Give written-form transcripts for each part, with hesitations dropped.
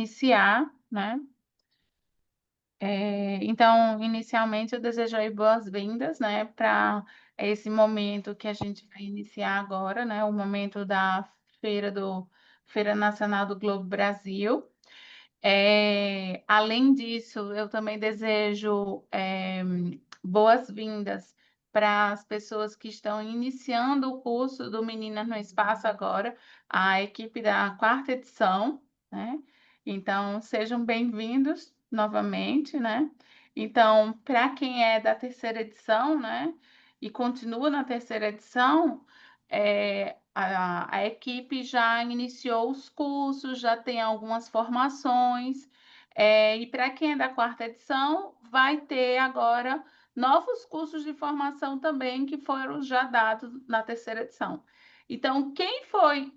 iniciar, né? Então, inicialmente, eu desejo aí boas-vindas, né, para esse momento que a gente vai iniciar agora, né, o momento da Feira Nacional do Globo Brasil. Além disso, eu também desejo boas-vindas para as pessoas que estão iniciando o curso do Meninas no Espaço agora, a equipe da quarta edição, né? Então, sejam bem-vindos novamente, né? Então, para quem é da terceira edição, né, e continua na terceira edição, a equipe já iniciou os cursos, já tem algumas formações, e para quem é da quarta edição, vai ter agora novos cursos de formação também que foram já dados na terceira edição. Então, quem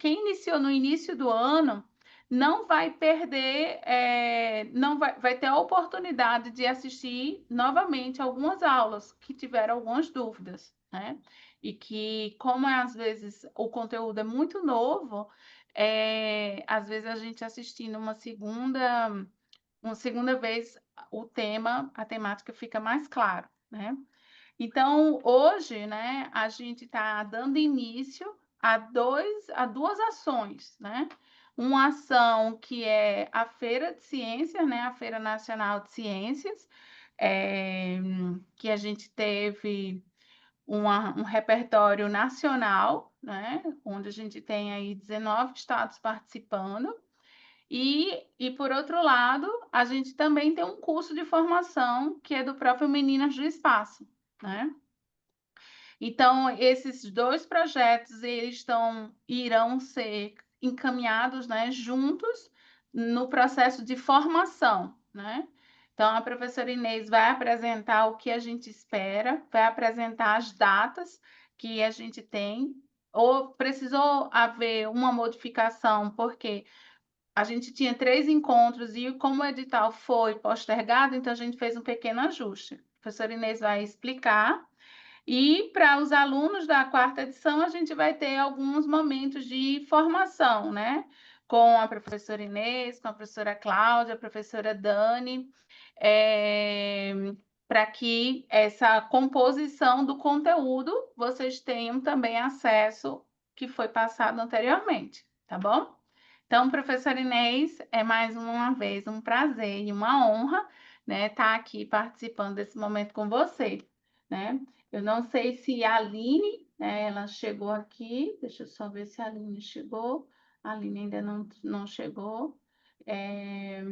iniciou no início do ano, não vai perder, não vai ter a oportunidade de assistir novamente algumas aulas que tiveram algumas dúvidas, né? E que, como às vezes o conteúdo é muito novo, às vezes a gente assistindo uma segunda vez o tema, a temática fica mais claro, né? Então, hoje, né, a gente está dando início a duas ações, né? Uma ação que é a Feira de Ciências, né? A Feira Nacional de Ciências, que a gente teve um repertório nacional, né? Onde a gente tem aí 19 estados participando. Por outro lado, a gente também tem um curso de formação que é do próprio Meninas do Espaço, né? Então, esses dois projetos irão ser encaminhados, né, juntos no processo de formação, né? Então, a professora Inês vai apresentar o que a gente espera, vai apresentar as datas que a gente tem, ou precisou haver uma modificação, porque a gente tinha 3 encontros e como o edital foi postergado, então a gente fez um pequeno ajuste. A professora Inês vai explicar e para os alunos da quarta edição, a gente vai ter alguns momentos de formação, né? Com a professora Inês, com a professora Cláudia, a professora Dani, para que essa composição do conteúdo vocês tenham também acesso que foi passado anteriormente, tá bom? Então, professora Inês, é mais uma vez um prazer e uma honra, né, estar aqui participando desse momento com você, né? Eu não sei se a Aline, né, ela chegou aqui, deixa eu só ver se a Aline chegou. A Aline ainda não chegou. É,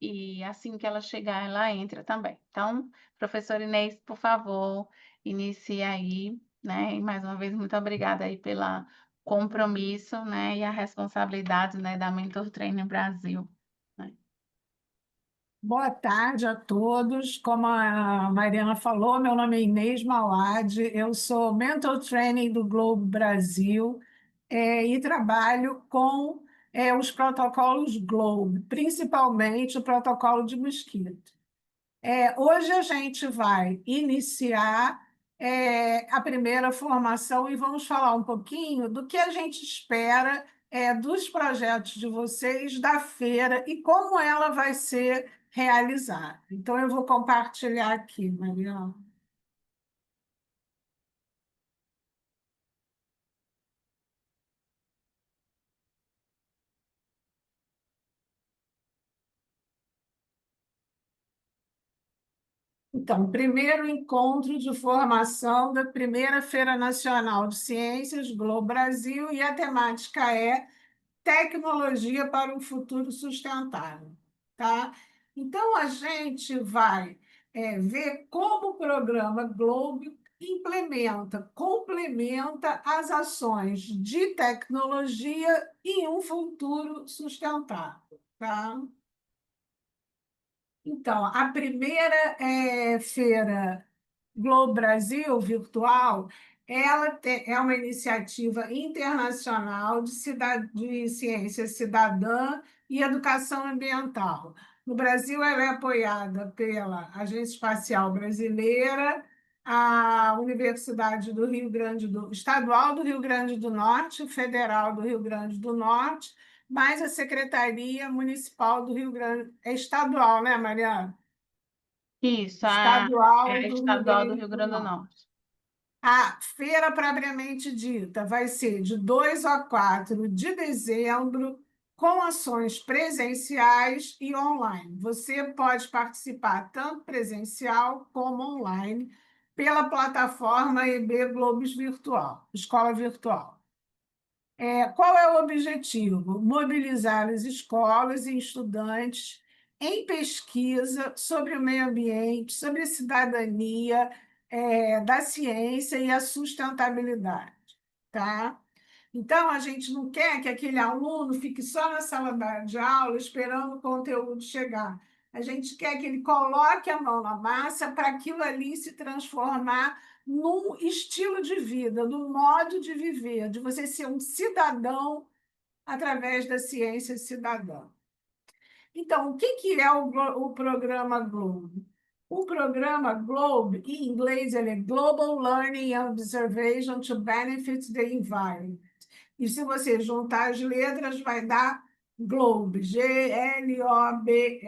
e assim que ela chegar, ela entra também. Então, professora Inês, por favor, inicie aí, né? E mais uma vez, muito obrigada aí pelo compromisso, né? E a responsabilidade, né, da Mentor Training Brasil, né? Boa tarde a todos. Como a Mariana falou, meu nome é Inês Mauad, eu sou Mental Training do Globo Brasil e trabalho com os protocolos Globo, principalmente o protocolo de mosquito. Hoje a gente vai iniciar a primeira formação e vamos falar um pouquinho do que a gente espera dos projetos de vocês, da feira e como ela vai ser realizada. Então, eu vou compartilhar aqui, Mariana. Então, primeiro encontro de formação da primeira Feira Nacional de Ciências, Globo Brasil, e a temática é Tecnologia para um Futuro Sustentável, tá? Então, a gente vai ver como o programa Globo complementa as ações de tecnologia em um futuro sustentável, tá? Então, a primeira feira Globo Brasil virtual, é uma iniciativa internacional de ciência cidadã e educação ambiental. No Brasil, ela é apoiada pela Agência Espacial Brasileira, a Universidade Estadual do Rio Grande do Norte, Federal do Rio Grande do Norte, mais a Secretaria Municipal do Rio Grande. É estadual, né, Mariana? Isso, é Estadual a do Rio estadual do Grande Rio do Grande do Norte. Norte. A feira propriamente dita vai ser de 2 a 4 de dezembro, com ações presenciais e online. Você pode participar tanto presencial como online pela plataforma EB Globos Virtual, Escola Virtual. Qual é o objetivo? Mobilizar as escolas e estudantes em pesquisa sobre o meio ambiente, sobre a cidadania, da ciência e a sustentabilidade, tá? Então, a gente não quer que aquele aluno fique só na sala de aula esperando o conteúdo chegar. A gente quer que ele coloque a mão na massa para aquilo ali se transformar num estilo de vida, num modo de viver, de você ser um cidadão através da ciência cidadã. Então, o que que é o programa Globe? O programa Globe, em inglês, ele é Global Learning and Observation to Benefit the Environment. E se você juntar as letras, vai dar Globe, Globe.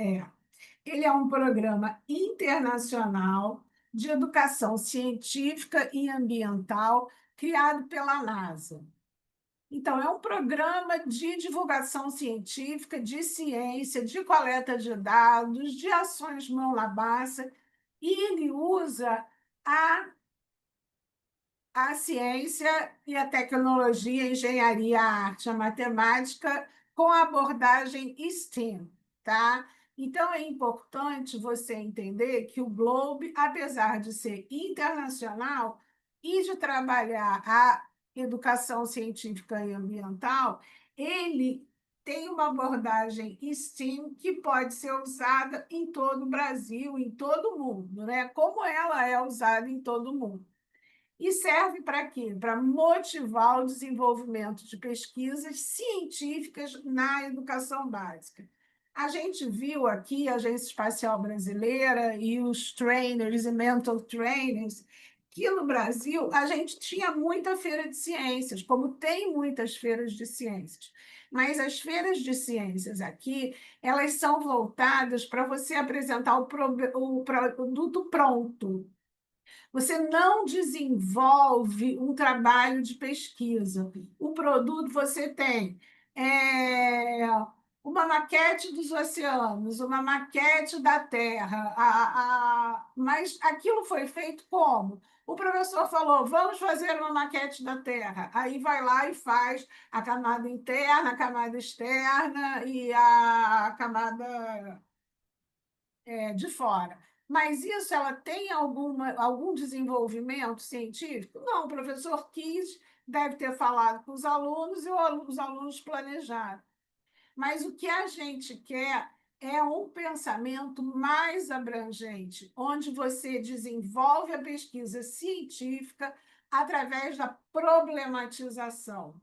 Ele é um programa internacional de educação científica e ambiental criado pela NASA. Então, é um programa de divulgação científica, de ciência, de coleta de dados, de ações mão na massa, e ele usa a a ciência e a tecnologia, a engenharia, a arte, a matemática, com a abordagem STEAM, tá? Então, é importante você entender que o Globe, apesar de ser internacional e de trabalhar a educação científica e ambiental, ele tem uma abordagem STEAM que pode ser usada em todo o Brasil, em todo o mundo, né? Como ela é usada em todo o mundo. E serve para quê? Para motivar o desenvolvimento de pesquisas científicas na educação básica. A gente viu aqui a Agência Espacial Brasileira e os trainers e mental trainers que no Brasil a gente tinha muita feira de ciências, como tem muitas feiras de ciências. Mas as feiras de ciências aqui, elas são voltadas para você apresentar o produto pronto. Você não desenvolve um trabalho de pesquisa. O produto você tem uma maquete dos oceanos, uma maquete da Terra, mas aquilo foi feito como? O professor falou: vamos fazer uma maquete da Terra. Aí vai lá e faz a camada interna, a camada externa e a camada de fora. Mas isso ela tem algum desenvolvimento científico? Não, o professor quis, deve ter falado com os alunos e os alunos planejaram. Mas o que a gente quer é um pensamento mais abrangente, onde você desenvolve a pesquisa científica através da problematização.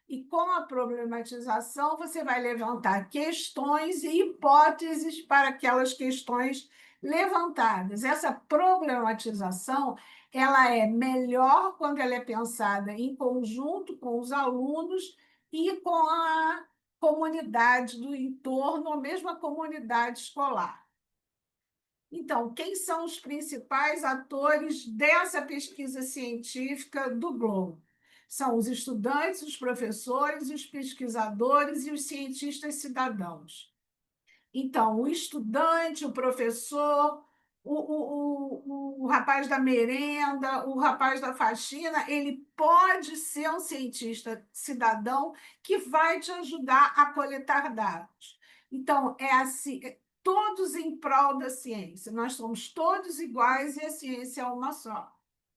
E com a problematização, você vai levantar questões e hipóteses para aquelas questões levantadas. Essa problematização, ela é melhor quando ela é pensada em conjunto com os alunos e com a comunidade do entorno, ou mesmo a comunidade escolar. Então, quem são os principais atores dessa pesquisa científica do Globo? São os estudantes, os professores, os pesquisadores e os cientistas cidadãos. Então, o estudante, o professor, o rapaz da merenda, o rapaz da faxina, ele pode ser um cientista cidadão que vai te ajudar a coletar dados. Então, é assim, todos em prol da ciência. Nós somos todos iguais e a ciência é uma só,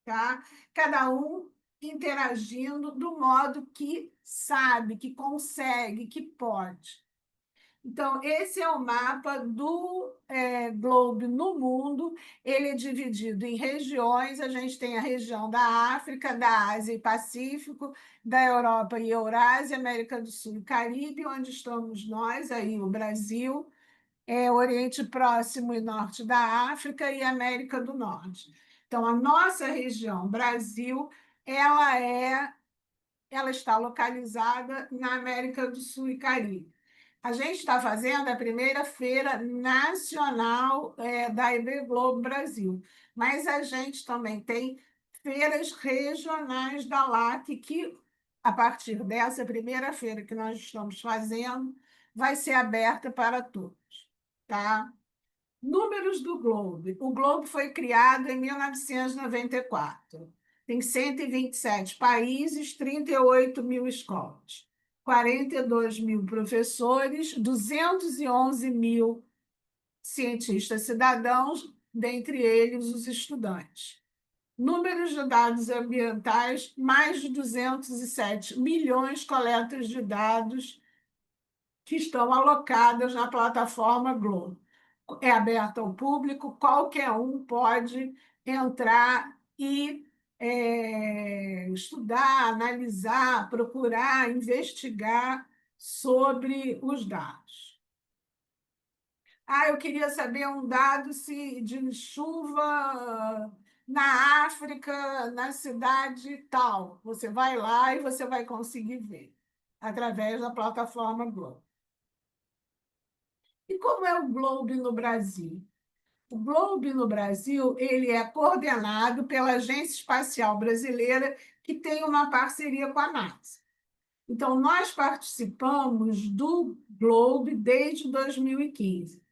tá? Cada um interagindo do modo que sabe, que consegue, que pode. Então, esse é o mapa do globo no mundo. Ele é dividido em regiões. A gente tem a região da África, da Ásia e Pacífico, da Europa e Eurásia, América do Sul e Caribe, onde estamos nós, aí o Brasil, Oriente Próximo e Norte da África e América do Norte. Então, a nossa região, Brasil, ela é ela está localizada na América do Sul e Caribe. A gente está fazendo a primeira feira nacional da IB Globo Brasil, mas a gente também tem feiras regionais da LAC, que, a partir dessa primeira feira que nós estamos fazendo, vai ser aberta para todos, tá? Números do Globo. O Globo foi criado em 1994. Tem 127 países, 38 mil escolas, 42 mil professores, 211 mil cientistas cidadãos, dentre eles os estudantes. Números de dados ambientais, mais de 207 milhões de coletas de dados que estão alocadas na plataforma Globo. É aberta ao público, qualquer um pode entrar e estudar, analisar, procurar, investigar sobre os dados. Eu queria saber um dado de chuva na África, na cidade tal. Você vai lá e você vai conseguir ver através da plataforma Globo. E como é o Globo no Brasil? O Globo no Brasil ele é coordenado pela Agência Espacial Brasileira, que tem uma parceria com a NASA. Então, nós participamos do Globe desde 2015.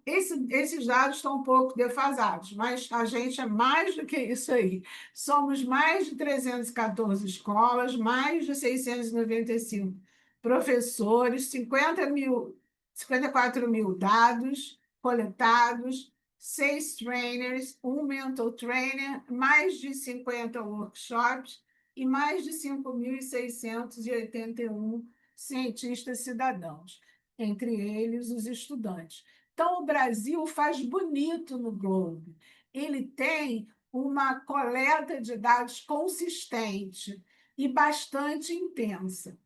Esses dados estão um pouco defasados, mas a gente é mais do que isso aí. Somos mais de 314 escolas, mais de 695 professores, 54 mil dados coletados, 6 trainers, um mental trainer, mais de 50 workshops, e mais de 5.681 cientistas cidadãos, entre eles os estudantes. Então, o Brasil faz bonito no Globo. Ele tem uma coleta de dados consistente e bastante intensa.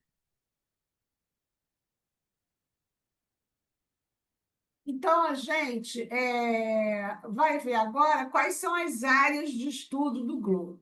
Então, a gente vai ver agora quais são as áreas de estudo do globo.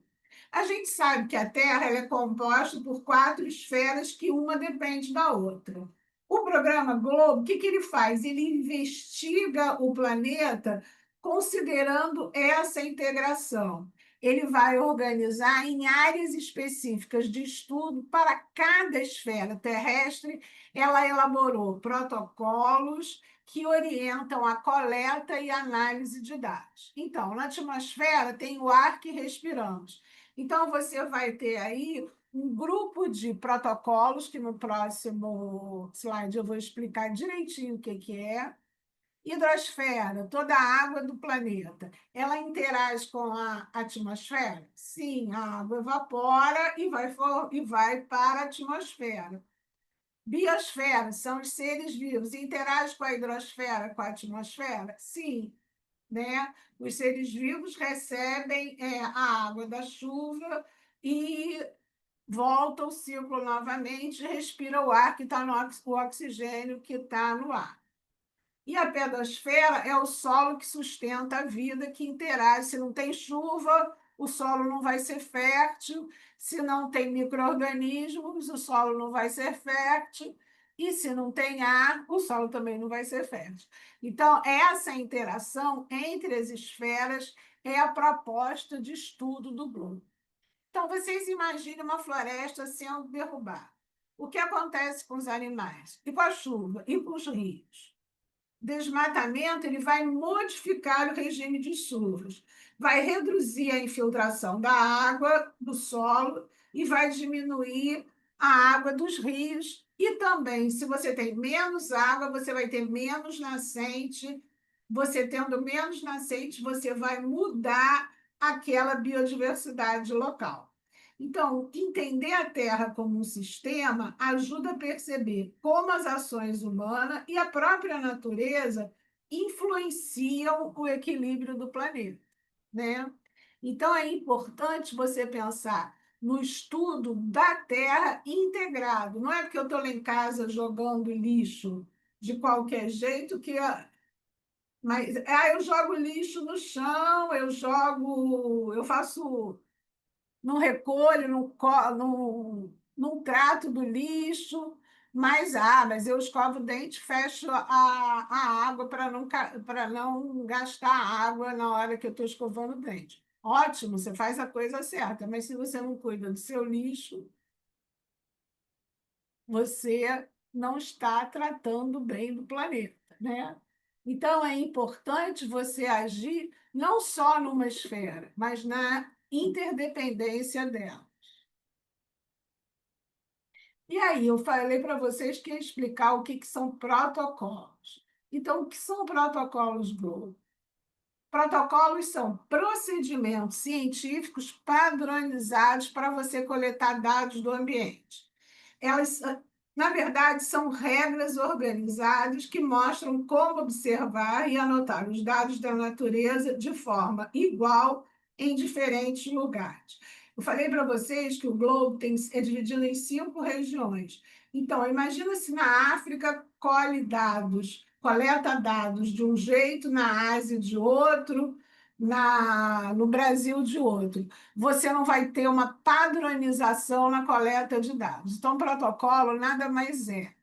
A gente sabe que a Terra ela é composta por 4 esferas que uma depende da outra. O programa Globo, o que ele faz? Ele investiga o planeta considerando essa integração. Ele vai organizar em áreas específicas de estudo para cada esfera terrestre. Ela elaborou protocolos que orientam a coleta e análise de dados. Então, na atmosfera tem o ar que respiramos. Então, você vai ter aí um grupo de protocolos, que no próximo slide eu vou explicar direitinho o que é. Hidrosfera, toda a água do planeta, ela interage com a atmosfera? Sim, a água evapora e vai para a atmosfera. Biosfera, são os seres vivos, interage com a hidrosfera, com a atmosfera? Sim, né? Os seres vivos recebem a água da chuva e volta o ciclo novamente, respira o ar que está no o oxigênio que está no ar. E a pedosfera é o solo que sustenta a vida, que interage. Se não tem chuva, o solo não vai ser fértil. Se não tem micro-organismos, o solo não vai ser fértil. E se não tem ar, o solo também não vai ser fértil. Então, essa interação entre as esferas é a proposta de estudo do globo. Então, vocês imaginem uma floresta sendo derrubada. O que acontece com os animais? E com a chuva? E com os rios? Desmatamento ele vai modificar o regime de chuvas, vai reduzir a infiltração da água do solo e vai diminuir a água dos rios. E também, se você tem menos água, você vai ter menos nascente. Você tendo menos nascente, você vai mudar aquela biodiversidade local. Então, entender a Terra como um sistema ajuda a perceber como as ações humanas e a própria natureza influenciam o equilíbrio do planeta, né? Então, é importante você pensar no estudo da Terra integrado. Não é porque eu estou lá em casa jogando lixo de qualquer jeito que... Mas eu jogo lixo no chão, eu faço não recolho, não, não trato do lixo, mas eu escovo o dente, fecho a água para não gastar água na hora que eu estou escovando o dente. Ótimo, você faz a coisa certa, mas se você não cuida do seu lixo, você não está tratando bem do planeta, né? Então, é importante você agir não só numa esfera, mas na interdependência dela. E aí, eu falei para vocês que ia explicar o que são protocolos. Então, o que são protocolos Globo? Protocolos são procedimentos científicos padronizados para você coletar dados do ambiente. Elas, na verdade, são regras organizadas que mostram como observar e anotar os dados da natureza de forma igual em diferentes lugares. Eu falei para vocês que o globo é dividido em 5 regiões. Então, imagina se na África coleta dados de um jeito, na Ásia de outro, no Brasil de outro. Você não vai ter uma padronização na coleta de dados. Então, protocolo nada mais é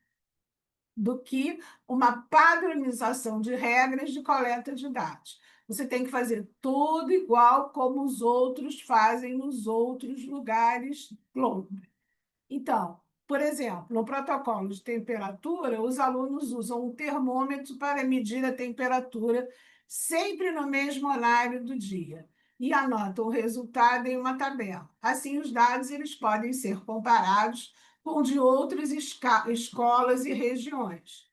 do que uma padronização de regras de coleta de dados. Você tem que fazer tudo igual como os outros fazem nos outros lugares do globo. Então, por exemplo, no protocolo de temperatura, os alunos usam um termômetro para medir a temperatura sempre no mesmo horário do dia e anotam o resultado em uma tabela. Assim, os dados eles podem ser comparados com de outras escolas e regiões.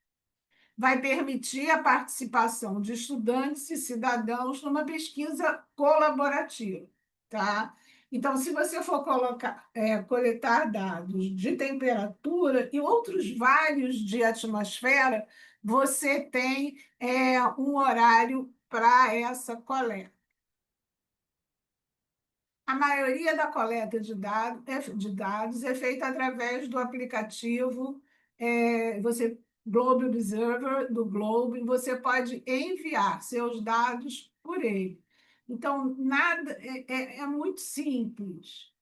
Vai permitir a participação de estudantes e cidadãos numa pesquisa colaborativa, tá? Então, se você for coletar dados de temperatura e outros vários de atmosfera, você tem um horário para essa coleta. A maioria da coleta de dados é feita através do aplicativo Globe Observer do Globo, e você pode enviar seus dados por ele. Então, nada é muito simples.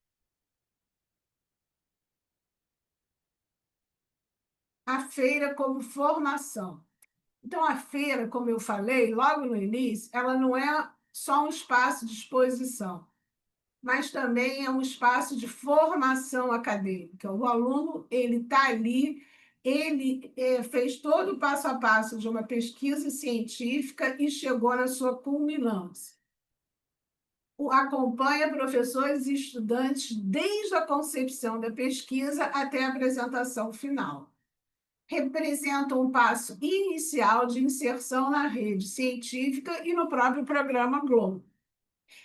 A feira como formação. Então, a feira, como eu falei logo no início, ela não é só um espaço de exposição, mas também é um espaço de formação acadêmica. O aluno ele está ali, ele fez todo o passo a passo de uma pesquisa científica e chegou na sua culminância. Acompanha professores e estudantes desde a concepção da pesquisa até a apresentação final. Representa um passo inicial de inserção na rede científica e no próprio programa Globo.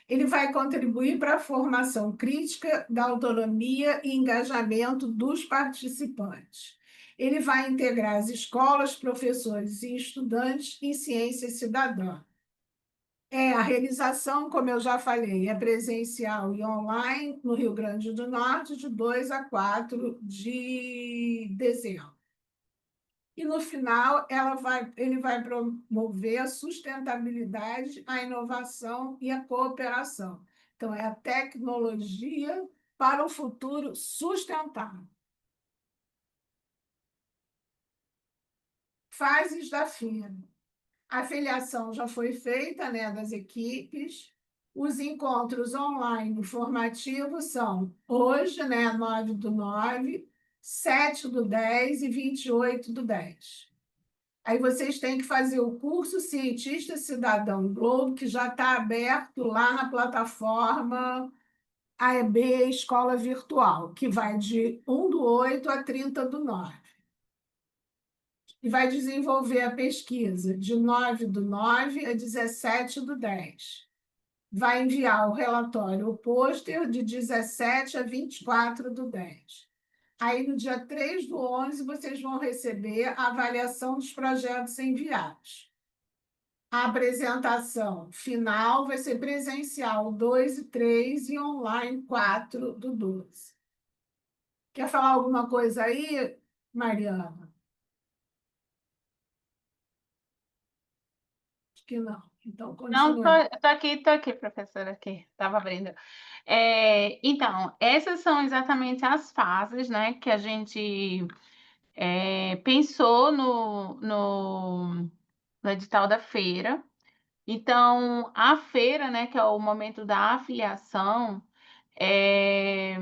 Ele vai contribuir para a formação crítica da autonomia e engajamento dos participantes. Ele vai integrar as escolas, professores e estudantes em ciência cidadã. A realização, como eu já falei, é presencial e online no Rio Grande do Norte, de 2 a 4 de dezembro. E, no final, ele vai promover a sustentabilidade, a inovação e a cooperação. Então, é a tecnologia para um futuro sustentável. Fases da feira. A filiação já foi feita, né, das equipes. Os encontros online formativos são hoje, né, 9/9, 7/10 e 28/10. Aí vocês têm que fazer o curso Cientista Cidadão Globo, que já está aberto lá na plataforma AEB Escola Virtual, que vai de 1/8 a 30/9. E vai desenvolver a pesquisa de 9/9 a 17/10. Vai enviar o relatório, o pôster, de 17 a 24/10. Aí, no dia 3/11, vocês vão receber a avaliação dos projetos enviados. A apresentação final vai ser presencial 2/3 e online 4/12. Quer falar alguma coisa aí, Mariana? que não. Então, Não, continue. tô aqui, professora, aqui, estava abrindo. Então, essas são exatamente as fases, né, que a gente pensou no edital da feira. Então, a feira, né, que é o momento da afiliação, é,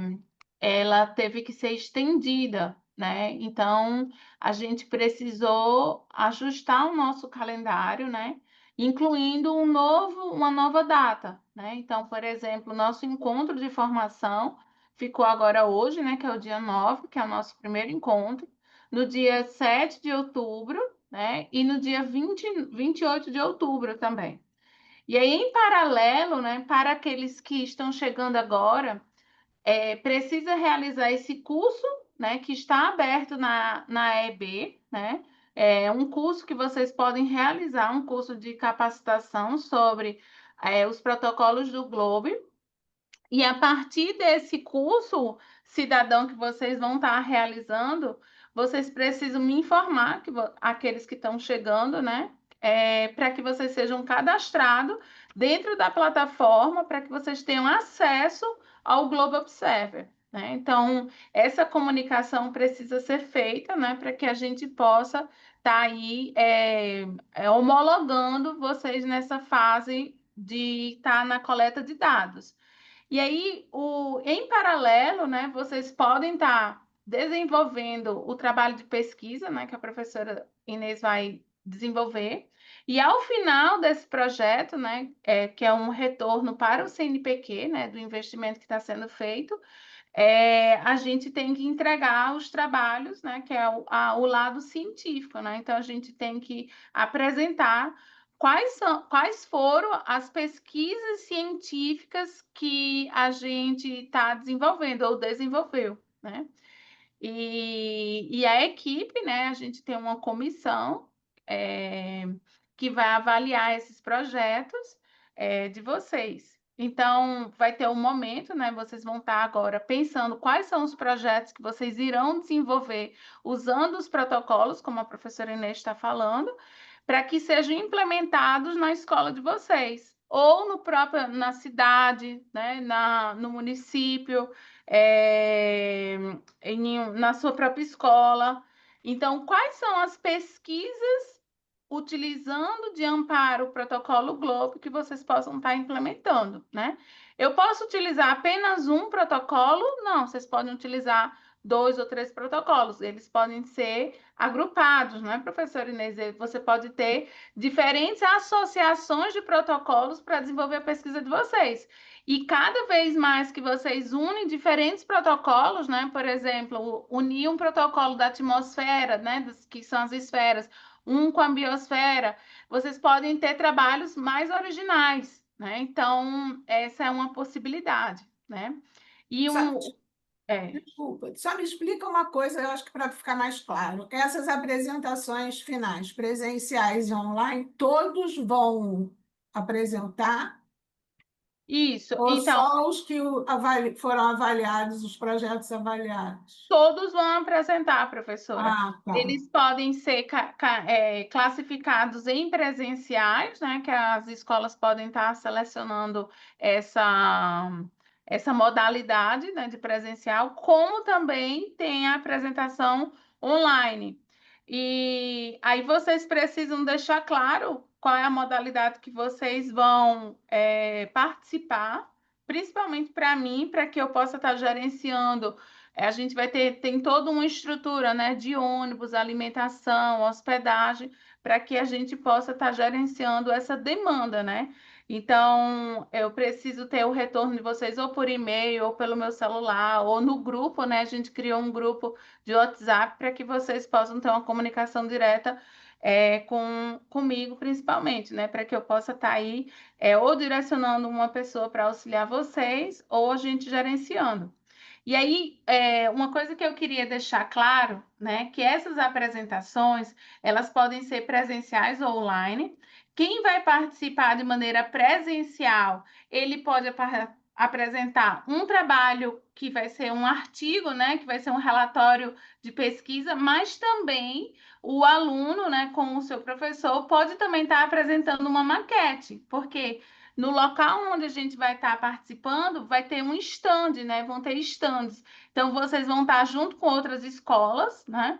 ela teve que ser estendida, né? Então, a gente precisou ajustar o nosso calendário, né? Incluindo uma nova data, né? Então, por exemplo, o nosso encontro de formação ficou agora hoje, né? Que é o dia 9, que é o nosso primeiro encontro, no dia 7 de outubro, né? E no dia 28 de outubro também. E aí, em paralelo, né, para aqueles que estão chegando agora, precisa realizar esse curso, né, que está aberto na EB, né? É um curso que vocês podem realizar, um curso de capacitação sobre os protocolos do Globe. E a partir desse curso cidadão que vocês vão estar realizando, vocês precisam me informar, aqueles que estão chegando, né? Para que vocês sejam cadastrados dentro da plataforma, para que vocês tenham acesso ao Globo Observer. Né? Então, essa comunicação precisa ser feita, né, para que a gente possa estar aí homologando vocês nessa fase de estar na coleta de dados. E aí, em paralelo, né, vocês podem estar desenvolvendo o trabalho de pesquisa, né, que a professora Inês vai desenvolver. E ao final desse projeto, né, que é um retorno para o CNPq, né, do investimento que está sendo feito, a gente tem que entregar os trabalhos, né, que é o lado científico, né? Então a gente tem que apresentar quais foram as pesquisas científicas que a gente está desenvolvendo ou desenvolveu, né? E a equipe, né? A gente tem uma comissão é, que vai avaliar esses projetos de vocês. Então, vai ter um momento, né? Vocês vão estar agora pensando quais são os projetos que vocês irão desenvolver usando os protocolos, como a professora Inês está falando, para que sejam implementados na escola de vocês, ou na cidade, né? No município, na sua própria escola. Então, quais são as pesquisas utilizando de amparo o protocolo Globo que vocês possam estar implementando, né? Eu posso utilizar apenas um protocolo? Não, vocês podem utilizar 2 ou 3 protocolos. Eles podem ser agrupados, não é, professora Inês? Você pode ter diferentes associações de protocolos para desenvolver a pesquisa de vocês. E cada vez mais que vocês unem diferentes protocolos, né? Por exemplo, unir um protocolo da atmosfera, né? Que são as esferas, um com a biosfera, vocês podem ter trabalhos mais originais, né? Então, essa é uma possibilidade, né? E Só, é, desculpa, só me explica uma coisa, eu acho que para ficar mais claro. Essas apresentações finais, presenciais e online, todos vão apresentar isso. ou Então, só os que foram avaliados, os projetos avaliados? todos vão apresentar, professora. Ah, tá. Eles podem ser classificados em presenciais, né? Que as escolas podem estar selecionando essa, essa modalidade, né, de presencial, como também tem a apresentação online. E aí vocês precisam deixar claro qual é a modalidade que vocês vão participar, principalmente para mim, para que eu possa estar gerenciando. A gente tem toda uma estrutura, né, de ônibus, alimentação, hospedagem, para que a gente possa estar gerenciando essa demanda, né? Então, eu preciso ter o retorno de vocês ou por e-mail, ou pelo meu celular, ou no grupo, né? A gente criou um grupo de WhatsApp para que vocês possam ter uma comunicação direta comigo, principalmente, né? Para que eu possa estar aí ou direcionando uma pessoa para auxiliar vocês, ou a gente gerenciando. E aí, uma coisa que eu queria deixar claro, né, que essas apresentações, elas podem ser presenciais ou online. Quem vai participar de maneira presencial, ele pode apresentar um trabalho que vai ser um artigo, né, que vai ser um relatório de pesquisa, mas também o aluno, né, com o seu professor, pode também estar apresentando uma maquete, porque no local onde a gente vai estar participando, vai ter um stand, né, vão ter stands. Então, vocês vão estar junto com outras escolas, né,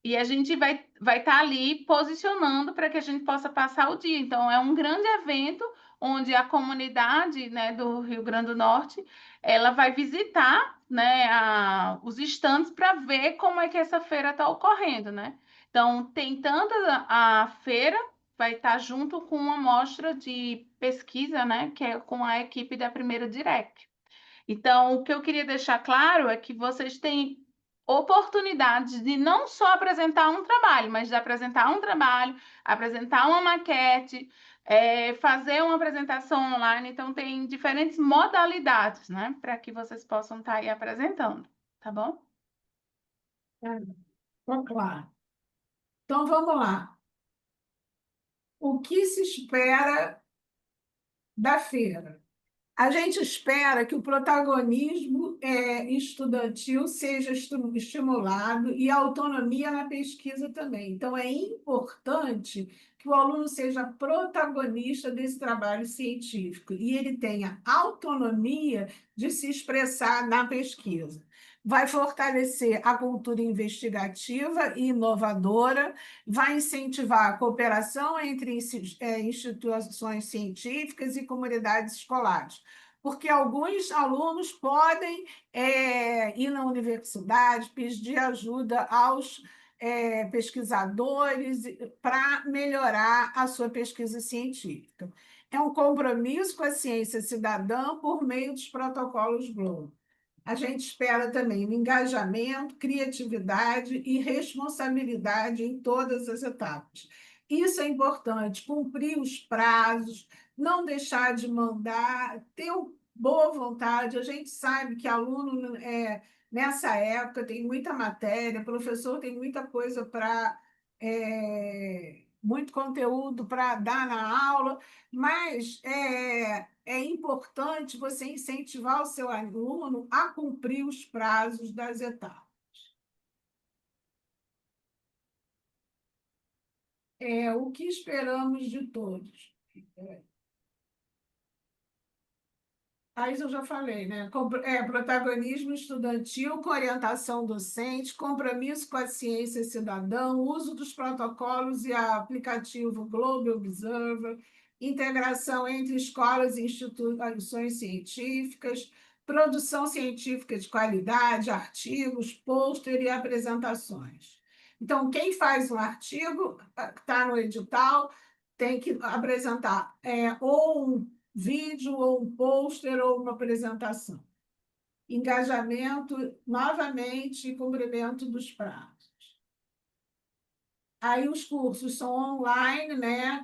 e a gente vai estar ali posicionando para que a gente possa passar o dia. Então, é um grande evento onde a comunidade, né, do Rio Grande do Norte, ela vai visitar, né, os estandes para ver como é que essa feira está ocorrendo, né? Então, tem tanta a feira vai estar junto com uma mostra de pesquisa, né, que é com a equipe da Primeira Direct. Então, o que eu queria deixar claro é que vocês têm oportunidades de não só apresentar um trabalho, mas de apresentar um trabalho, apresentar uma maquete, fazer uma apresentação online. Então, tem diferentes modalidades, né, para que vocês possam estar aí apresentando, tá bom? Bom, claro. Então, vamos lá. O que se espera da feira? A gente espera que o protagonismo estudantil seja estimulado e a autonomia na pesquisa também. Então, é importante que o aluno seja protagonista desse trabalho científico e ele tenha autonomia de se expressar na pesquisa. Vai fortalecer a cultura investigativa e inovadora, vai incentivar a cooperação entre instituições científicas e comunidades escolares, porque alguns alunos podem ir na universidade, pedir ajuda aos pesquisadores para melhorar a sua pesquisa científica. É um compromisso com a ciência cidadã por meio dos protocolos Globo. A gente espera também o engajamento, criatividade e responsabilidade em todas as etapas. Isso é importante, cumprir os prazos, não deixar de mandar, ter boa vontade. A gente sabe que aluno, nessa época, tem muita matéria, professor tem muita coisa para. Muito conteúdo para dar na aula, mas é importante você incentivar o seu aluno a cumprir os prazos das etapas. O que esperamos de todos? Isso eu já falei, né? Protagonismo estudantil, com orientação docente, compromisso com a ciência cidadã, uso dos protocolos e aplicativo Global Observer, integração entre escolas e instituições científicas, produção científica de qualidade, artigos, pôster e apresentações. Então, quem faz um artigo, está no edital, tem que apresentar ou um vídeo, ou um pôster, ou uma apresentação. Engajamento, novamente, cumprimento dos prazos. Aí os cursos são online, né?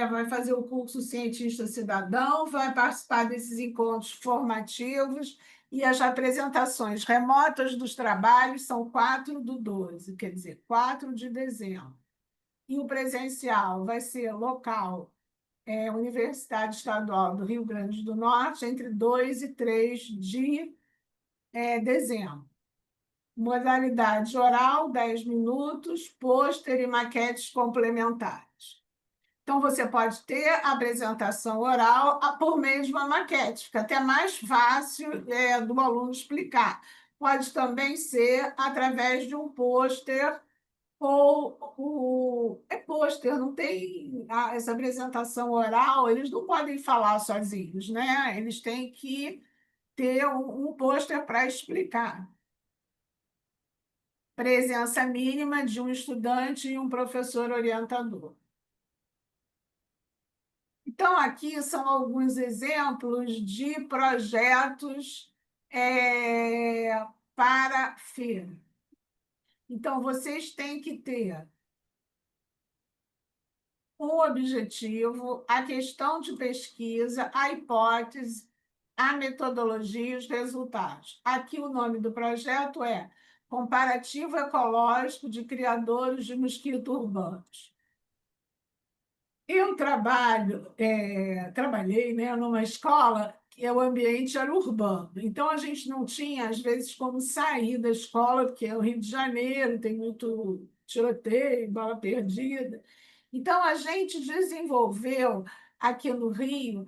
Vai fazer o curso Cientista Cidadão, vai participar desses encontros formativos e as apresentações remotas dos trabalhos são 4/12, quer dizer, 4 de dezembro. E o presencial vai ser local, Universidade Estadual do Rio Grande do Norte, entre 2 e 3 de dezembro. Modalidade oral, 10 minutos, pôster e maquetes complementares. Então, você pode ter a apresentação oral por meio de uma maquete, fica até mais fácil do aluno explicar. Pode também ser através de um pôster pôster, não tem essa apresentação oral, eles não podem falar sozinhos, né? Eles têm que ter um pôster para explicar. Presença mínima de um estudante e um professor orientador. Então, aqui são alguns exemplos de projetos para feira. Então, vocês têm que ter o objetivo, a questão de pesquisa, a hipótese, a metodologia e os resultados. Aqui o nome do projeto é Comparativo Ecológico de Criadores de Mosquito Urbanos. Eu trabalhei, né, numa escola que o ambiente era urbano. Então, a gente não tinha, às vezes, como sair da escola, porque é o Rio de Janeiro, tem muito tiroteio, bala perdida. Então, a gente desenvolveu aqui no Rio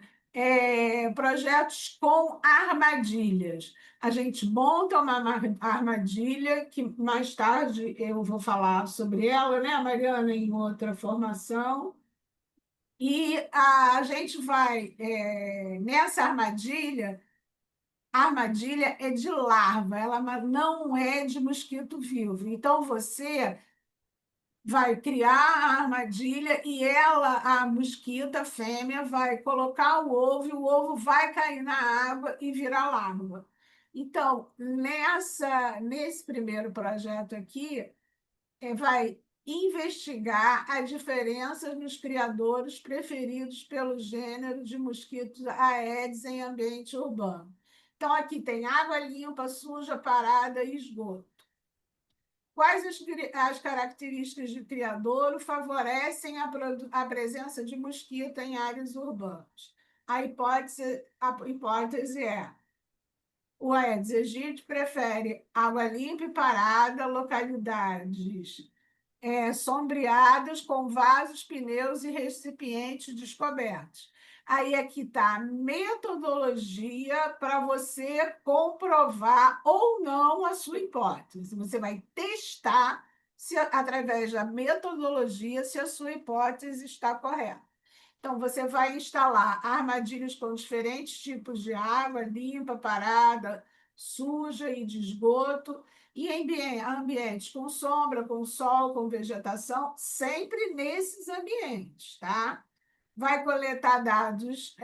projetos com armadilhas. A gente monta uma armadilha, que mais tarde eu vou falar sobre ela, né, Mariana, em outra formação. E a gente vai nessa armadilha. A armadilha é de larva, ela não é de mosquito vivo. Então, você vai criar a armadilha e a mosquita fêmea, vai colocar o ovo e o ovo vai cair na água e virar larva. Então, nesse primeiro projeto aqui, vai investigar as diferenças nos criadores preferidos pelo gênero de mosquitos Aedes em ambiente urbano. Então, aqui tem água limpa, suja, parada e esgoto. Quais as características de criadouro favorecem a presença de mosquito em áreas urbanas? A hipótese é: o Aedes aegypti prefere água limpa e parada, localidades sombreadas com vasos, pneus e recipientes descobertos. Aí aqui está a metodologia para você comprovar ou não a sua hipótese. Você vai testar através da metodologia se a sua hipótese está correta. Então, você vai instalar armadilhas com diferentes tipos de água, limpa, parada, suja e de esgoto, e em ambientes com sombra, com sol, com vegetação, sempre nesses ambientes, tá? Vai coletar dados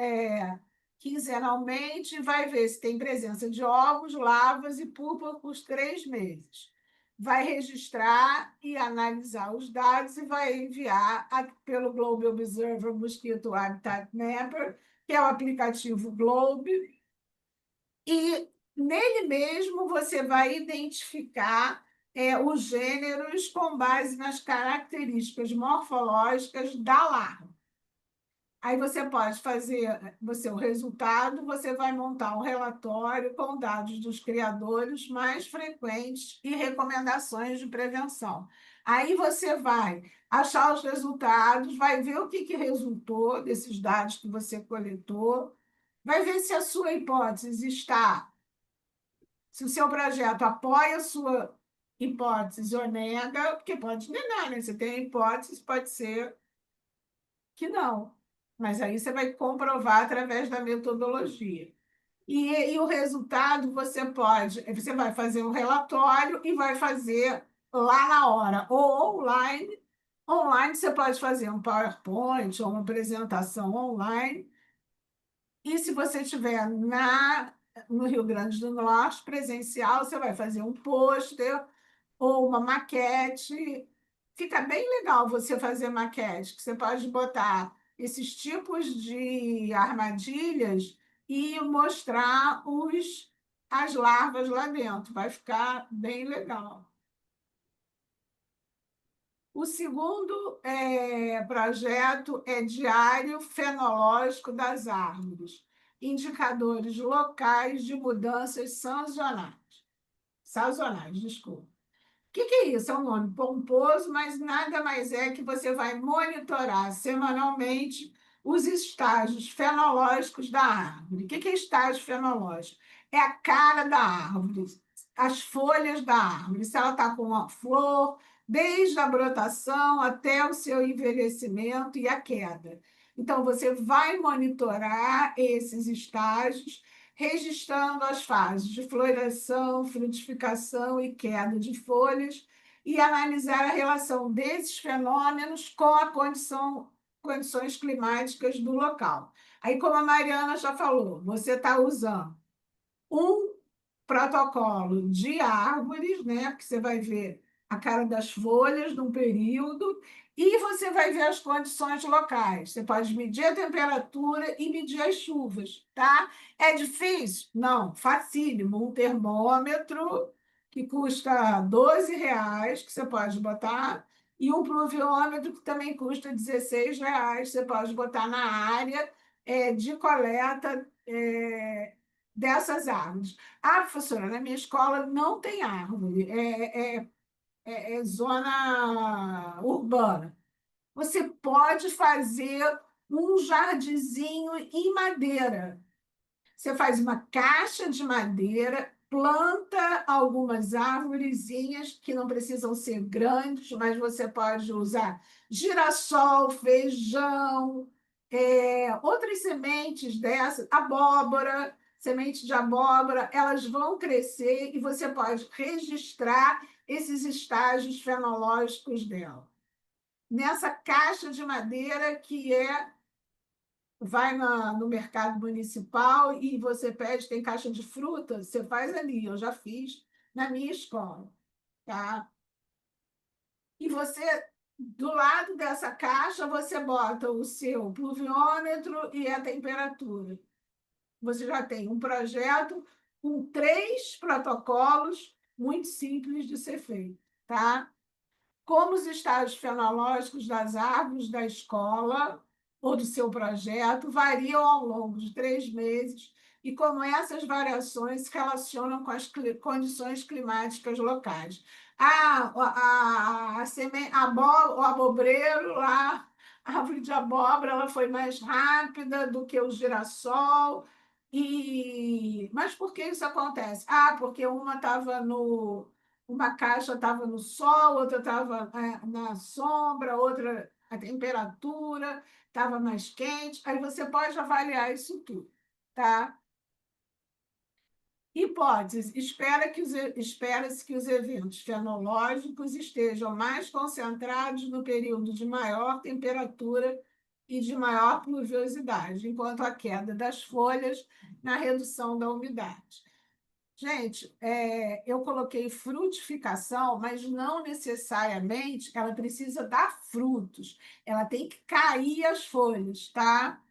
quinzenalmente, vai ver se tem presença de ovos, larvas e pupa por 3 meses. Vai registrar e analisar os dados e vai enviar pelo Globe Observer Mosquito Habitat Mapper, que é o aplicativo Globe, e nele mesmo você vai identificar os gêneros com base nas características morfológicas da larva. Aí você pode fazer o resultado, você vai montar um relatório com dados dos criadores mais frequentes e recomendações de prevenção. Aí você vai achar os resultados, vai ver o que resultou desses dados que você coletou, vai ver se a sua hipótese está, se o seu projeto apoia a sua hipótese ou nega, porque pode negar, né? Você tem a hipótese, pode ser que não. Mas aí você vai comprovar através da metodologia. E o resultado você vai fazer um relatório e vai fazer lá na hora, ou online. Online você pode fazer um PowerPoint ou uma apresentação online. E se você estiver no Rio Grande do Norte, presencial, você vai fazer um pôster ou uma maquete. Fica bem legal você fazer maquete, que você pode botar esses tipos de armadilhas e mostrar as larvas lá dentro. Vai ficar bem legal. O segundo projeto é Diário Fenológico das Árvores, indicadores locais de mudanças sazonais, desculpa. O que é isso? É um nome pomposo, mas nada mais é que você vai monitorar semanalmente os estágios fenológicos da árvore. O que é estágio fenológico? É a cara da árvore, as folhas da árvore, se ela está com uma flor, desde a brotação até o seu envelhecimento e a queda. Então, você vai monitorar esses estágios, registrando as fases de floração, frutificação e queda de folhas, e analisar a relação desses fenômenos com a condições climáticas do local. Aí, como a Mariana já falou, você está usando um protocolo de árvores, né? Porque você vai ver a cara das folhas num período e você vai ver as condições locais. Você pode medir a temperatura e medir as chuvas, tá? É difícil? Não, facílimo. Um termômetro que custa R$ 12, que você pode botar e um pluviômetro que também custa R$ 16. Você pode botar na área de coleta dessas árvores. Ah, professora, na minha escola não tem árvore, é zona urbana. Você pode fazer um jardinzinho em madeira. Você faz uma caixa de madeira, planta algumas árvorezinhas que não precisam ser grandes, mas você pode usar girassol, feijão, outras sementes dessas, abóbora, semente de abóbora, elas vão crescer e você pode registrar esses estágios fenológicos dela. Nessa caixa de madeira que vai no mercado municipal e você pede, tem caixa de fruta, você faz ali, eu já fiz na minha escola, tá? E você, do lado dessa caixa, você bota o seu pluviômetro e a temperatura. Você já tem um projeto com 3 protocolos muito simples de ser feito, tá? Como os estágios fenológicos das árvores da escola ou do seu projeto variam ao longo de 3 meses e como essas variações se relacionam com as condições climáticas locais. O abobreiro lá, a árvore de abóbora, ela foi mais rápida do que o girassol. Mas por que isso acontece? Porque uma caixa estava no sol, outra estava na sombra, outra a temperatura estava mais quente. Aí você pode avaliar isso tudo, tá? Hipótese: espera-se que os eventos fenológicos estejam mais concentrados no período de maior temperatura e de maior pluviosidade, enquanto a queda das folhas na redução da umidade. Gente, eu coloquei frutificação, mas não necessariamente ela precisa dar frutos. Ela tem que cair as folhas, tá?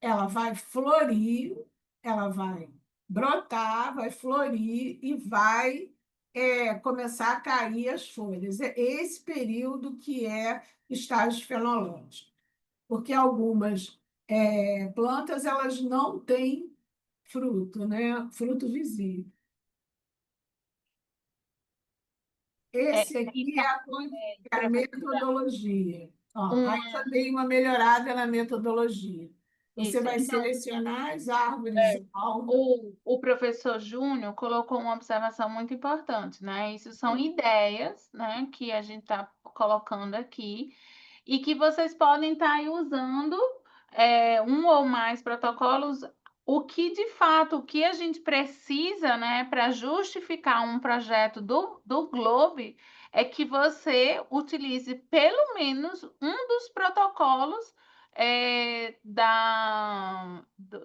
Ela vai florir, ela vai brotar, vai florir e vai começar a cair as folhas. É esse período que é estágio fenológico, porque algumas plantas elas não têm fruto, né? Fruto visível. Esse aqui Então, é a professora, metodologia. Ó, aí já uma, dei uma melhorada na metodologia. Você isso. vai Então, selecionar as árvores alvo. o professor Júnior colocou uma observação muito importante, né? Isso são ideias, né, que a gente está colocando aqui e que vocês podem estar aí usando um ou mais protocolos. O que de fato, o que a gente precisa, né, para justificar um projeto do Globe é que você utilize pelo menos um dos protocolos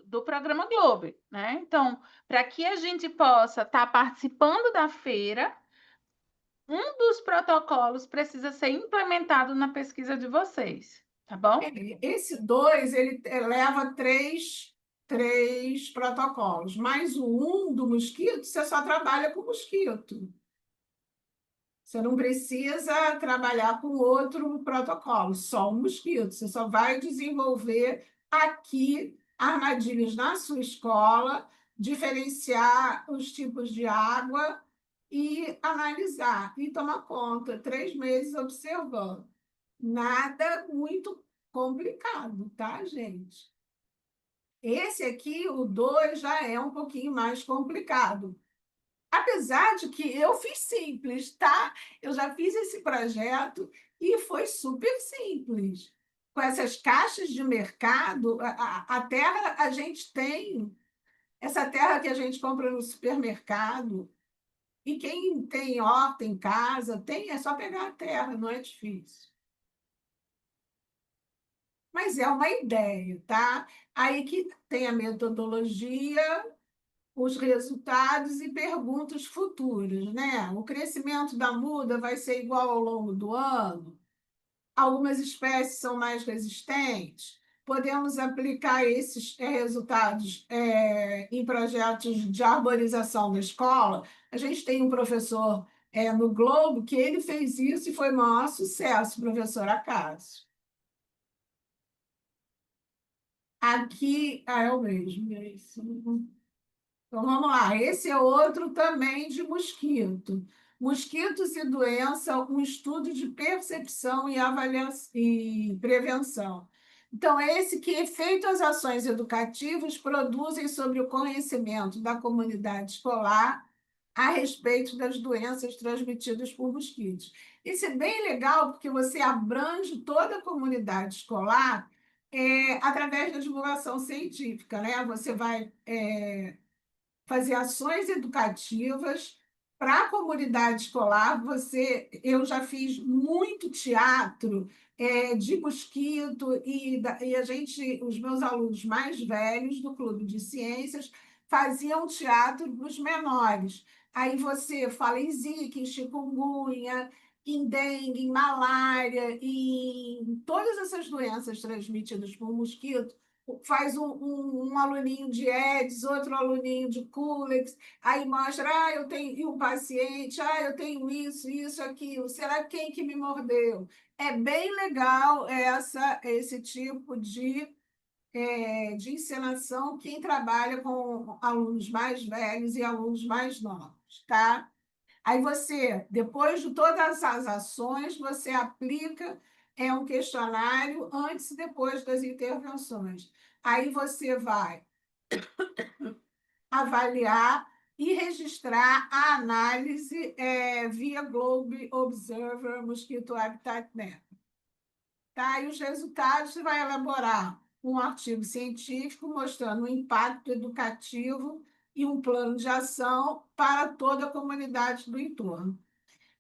do programa Globe, né? Então, para que a gente possa estar participando da feira, um dos protocolos precisa ser implementado na pesquisa de vocês, tá bom? Esse 2, ele leva três protocolos, mais o 1 do mosquito, você só trabalha com mosquito. Você não precisa trabalhar com outro protocolo, só o mosquito. Você só vai desenvolver aqui armadilhas na sua escola, diferenciar os tipos de água e analisar e tomar conta. 3 meses observando. Nada muito complicado, tá, gente? Esse aqui, o 2, já é um pouquinho mais complicado. Apesar de que eu fiz simples, tá? Eu já fiz esse projeto e foi super simples. Com essas caixas de mercado, a terra a gente tem, essa terra que a gente compra no supermercado, e quem tem horta em casa, é só pegar a terra, não é difícil. Mas é uma ideia, tá? Aí que tem a metodologia, os resultados e perguntas futuras, né? O crescimento da muda vai ser igual ao longo do ano? Algumas espécies são mais resistentes? Podemos aplicar esses resultados em projetos de arborização na escola? A gente tem um professor no Globo, que ele fez isso e foi o maior sucesso, professor Acácio. Aqui, é o mesmo, é isso. Então, vamos lá. Esse é outro também de mosquito. Mosquitos e doença, um estudo de percepção e avaliação e prevenção. Então, esse que efeito as ações educativas produzem sobre o conhecimento da comunidade escolar a respeito das doenças transmitidas por mosquitos. Isso é bem legal, porque você abrange toda a comunidade escolar através da divulgação científica, né? Você vai fazer ações educativas para a comunidade escolar. Eu já fiz muito teatro de mosquito e os meus alunos mais velhos do Clube de Ciências faziam teatro para os menores. Aí você fala em zika, em chikungunya, em dengue, em malária, em todas essas doenças transmitidas por mosquito, faz um aluninho de Aedes, outro aluninho de Culex, aí mostra, eu tenho e um paciente, eu tenho isso, aquilo, será quem que me mordeu? É bem legal esse tipo de encenação, quem trabalha com alunos mais velhos e alunos mais novos, tá? Aí você, depois de todas as ações, você aplica um questionário antes e depois das intervenções. Aí você vai avaliar e registrar a análise via Globe Observer Mosquito Habitat Net. Tá? E os resultados você vai elaborar um artigo científico mostrando o impacto educativo e um plano de ação para toda a comunidade do entorno.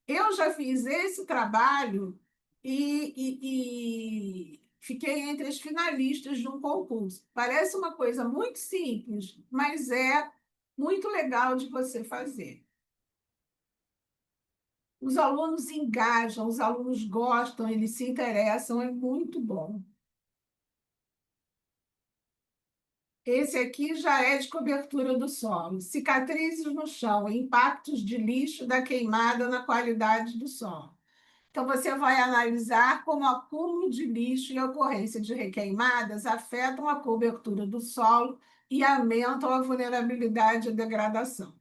Eu já fiz esse trabalho e fiquei entre as finalistas de um concurso. Parece uma coisa muito simples, mas é muito legal de você fazer. Os alunos engajam, os alunos gostam, eles se interessam, é muito bom. Esse aqui já é de cobertura do solo. Cicatrizes no chão, impactos de lixo da queimada na qualidade do solo. Então, você vai analisar como o acúmulo de lixo e a ocorrência de requeimadas afetam a cobertura do solo e aumentam a vulnerabilidade à degradação.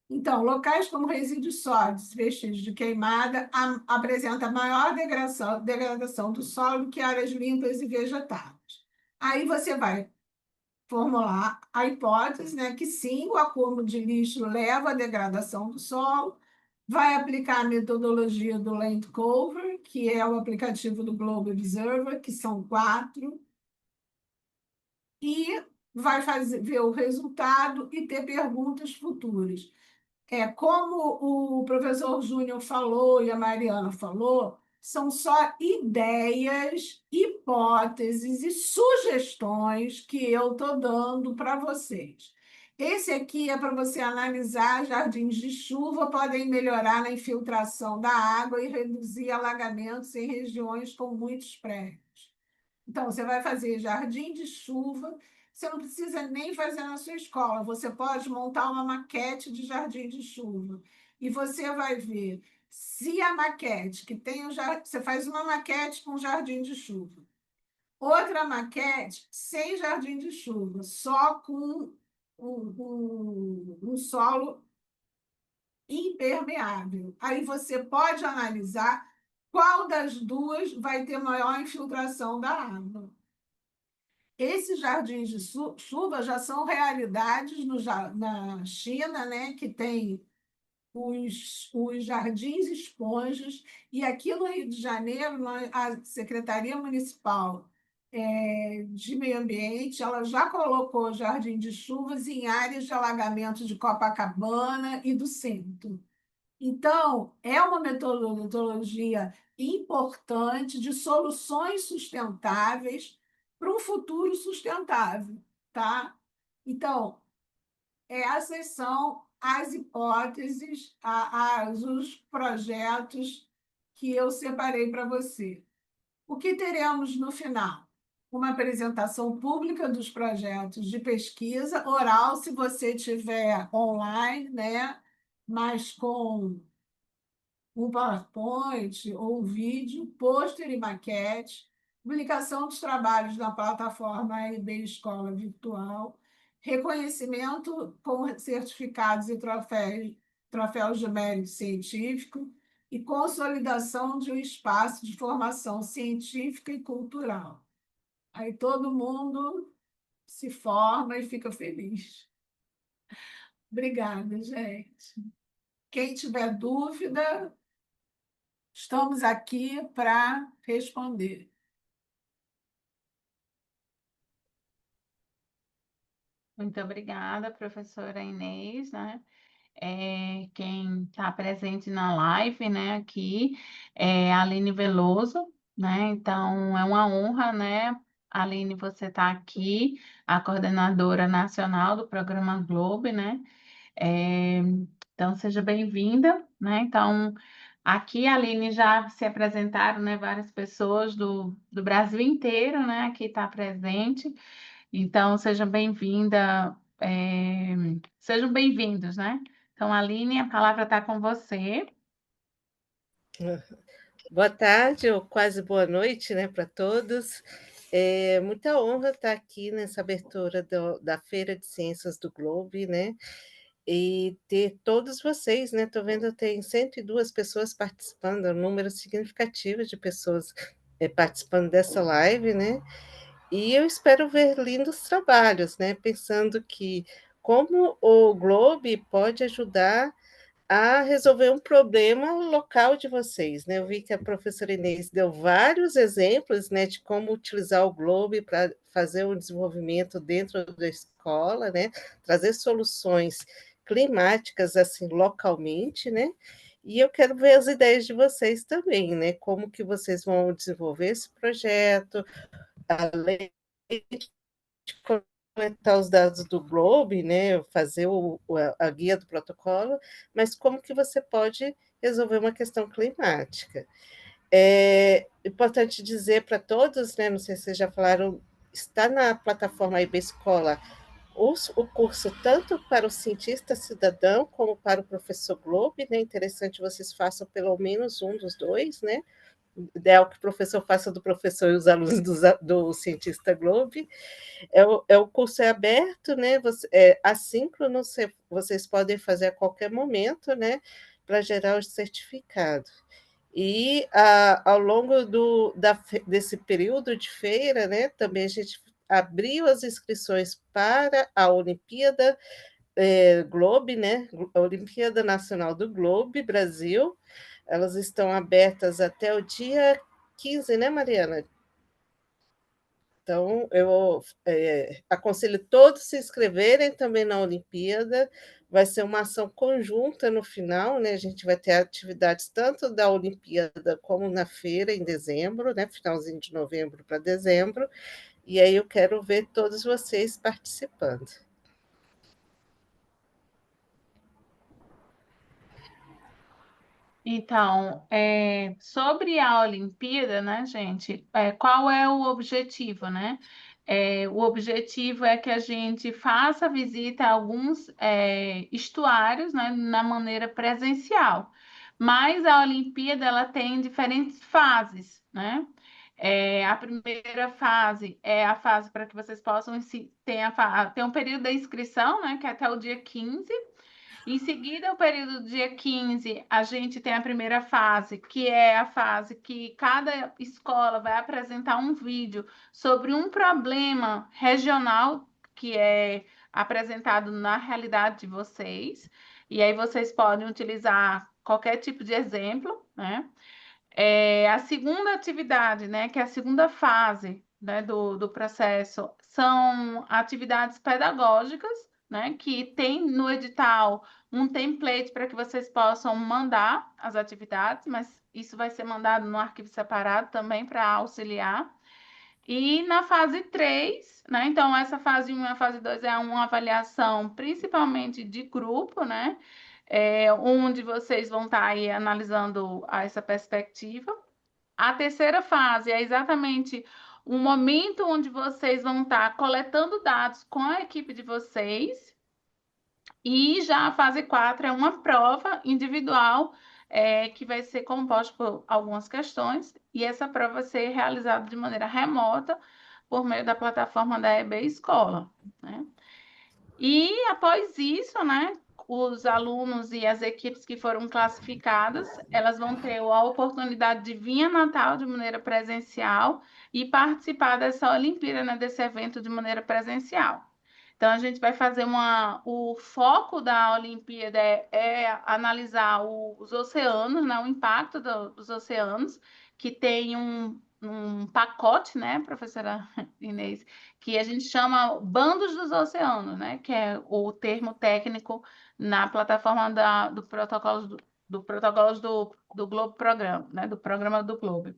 Então, locais como resíduos sólidos, vestígios de queimada, apresentam maior degradação do solo que áreas limpas e vegetadas. Aí você vai formular a hipótese, né, que sim, o acúmulo de lixo leva à degradação do solo, vai aplicar a metodologia do Land Cover, que é o aplicativo do Globe Observer, que são 4, e vai ver o resultado e ter perguntas futuras. Como o professor Júnior falou e a Mariana falou, são só ideias, hipóteses e sugestões que eu estou dando para vocês. Esse aqui é para você analisar jardins de chuva podem melhorar na infiltração da água e reduzir alagamentos em regiões com muitos prédios. Então, você vai fazer jardim de chuva, você não precisa nem fazer na sua escola, você pode montar uma maquete de jardim de chuva. E você vai ver se a maquete que tem o jardim, você faz uma maquete com jardim de chuva, outra maquete sem jardim de chuva, só com um solo impermeável. Aí você pode analisar qual das duas vai ter maior infiltração da água. Esses jardins de chuva já são realidades na China, né, que tem os jardins esponjas, e aqui no Rio de Janeiro, a Secretaria Municipal de Meio Ambiente, ela já colocou jardim de chuvas em áreas de alagamento de Copacabana e do centro. Então, é uma metodologia importante de soluções sustentáveis para um futuro sustentável, tá? Então, essas são as hipóteses, os projetos que eu separei para você. O que teremos no final? Uma apresentação pública dos projetos de pesquisa, oral, se você tiver online, né? Mas com um PowerPoint ou um vídeo, pôster e maquete, publicação dos trabalhos na plataforma EB Escola Virtual, reconhecimento com certificados e troféus de mérito científico e consolidação de um espaço de formação científica e cultural. Aí todo mundo se forma e fica feliz. Obrigada, gente. Quem tiver dúvida, estamos aqui para responder. Muito obrigada, professora Inês, né? Quem está presente na live, né, aqui, é a Aline Veloso, né? Então, é uma honra, né, Aline, você está aqui, a coordenadora nacional do Programa Globo, né? É, então, seja bem-vinda, né? Então, aqui, Aline, já se apresentaram, né, várias pessoas do Brasil inteiro, né, que está presente. Então, seja bem-vinda, sejam bem-vindos, né? Então, Aline, a palavra está com você. Boa tarde ou quase boa noite, né, para todos. É muita honra estar aqui nessa abertura da Feira de Ciências do Globo, né, e ter todos vocês, né, estou vendo tem 102 pessoas participando, é um número significativo de pessoas participando dessa live, né, e eu espero ver lindos trabalhos, né, pensando que como o Globo pode ajudar a resolver um problema local de vocês, né? Eu vi que a professora Inês deu vários exemplos, né, de como utilizar o Globo para fazer um desenvolvimento dentro da escola, né? Trazer soluções climáticas assim localmente, né? E eu quero ver as ideias de vocês também, né? Como que vocês vão desenvolver esse projeto, além de coletar os dados do Globe, né, fazer a guia do protocolo, mas como que você pode resolver uma questão climática. É importante dizer para todos, né, não sei se vocês já falaram, está na plataforma IB Escola o curso tanto para o cientista cidadão como para o professor Globe, né? Interessante vocês façam pelo menos um dos dois, né? Ideal que o professor faça do professor e os alunos do cientista Globe. O curso é aberto, né? É assíncrono, vocês podem fazer a qualquer momento, né? Para gerar o certificado. E ao longo desse período de feira, né? Também a gente abriu as inscrições para a Olimpíada Globe, né? A Olimpíada Nacional do Globe Brasil. Elas estão abertas até o dia 15, né, Mariana? Então, eu aconselho todos se inscreverem também na Olimpíada. Vai ser uma ação conjunta no final, né? A gente vai ter atividades tanto da Olimpíada como na feira em dezembro, né? Finalzinho de novembro para dezembro. E aí eu quero ver todos vocês participando. Então, sobre a Olimpíada, né, gente, qual é o objetivo, né? O objetivo é que a gente faça visita a alguns estuários, né, na maneira presencial. Mas a Olimpíada, ela tem diferentes fases, né? A primeira fase é a fase para que vocês possam tem um período da inscrição, né, que é até o dia 15. Em seguida, o período do dia 15, a gente tem a primeira fase, que é a fase que cada escola vai apresentar um vídeo sobre um problema regional que é apresentado na realidade de vocês. E aí vocês podem utilizar qualquer tipo de exemplo, né? A segunda atividade, né, que é a segunda fase, né, do processo, são atividades pedagógicas, né, que tem no edital um template para que vocês possam mandar as atividades, mas isso vai ser mandado no arquivo separado também para auxiliar. E na fase 3, né? Então, essa fase 1 e a fase 2 é uma avaliação principalmente de grupo, né? Onde vocês vão estar aí analisando essa perspectiva. A terceira fase é exatamente o momento onde vocês vão estar coletando dados com a equipe de vocês. E já a fase 4 é uma prova individual que vai ser composto por algumas questões, e essa prova vai ser realizada de maneira remota por meio da plataforma da EB Escola, né? E após isso, né, os alunos e as equipes que foram classificadas, elas vão ter a oportunidade de vir a Natal de maneira presencial e participar dessa Olimpíada, né, desse evento de maneira presencial. Então, a gente vai fazer o foco da Olimpíada é analisar os oceanos, né, o impacto dos oceanos, que tem um pacote, né, professora Inês, que a gente chama Bandos dos Oceanos, né, que é o termo técnico na plataforma do protocolos do Globo Programa, né, do programa do Globo.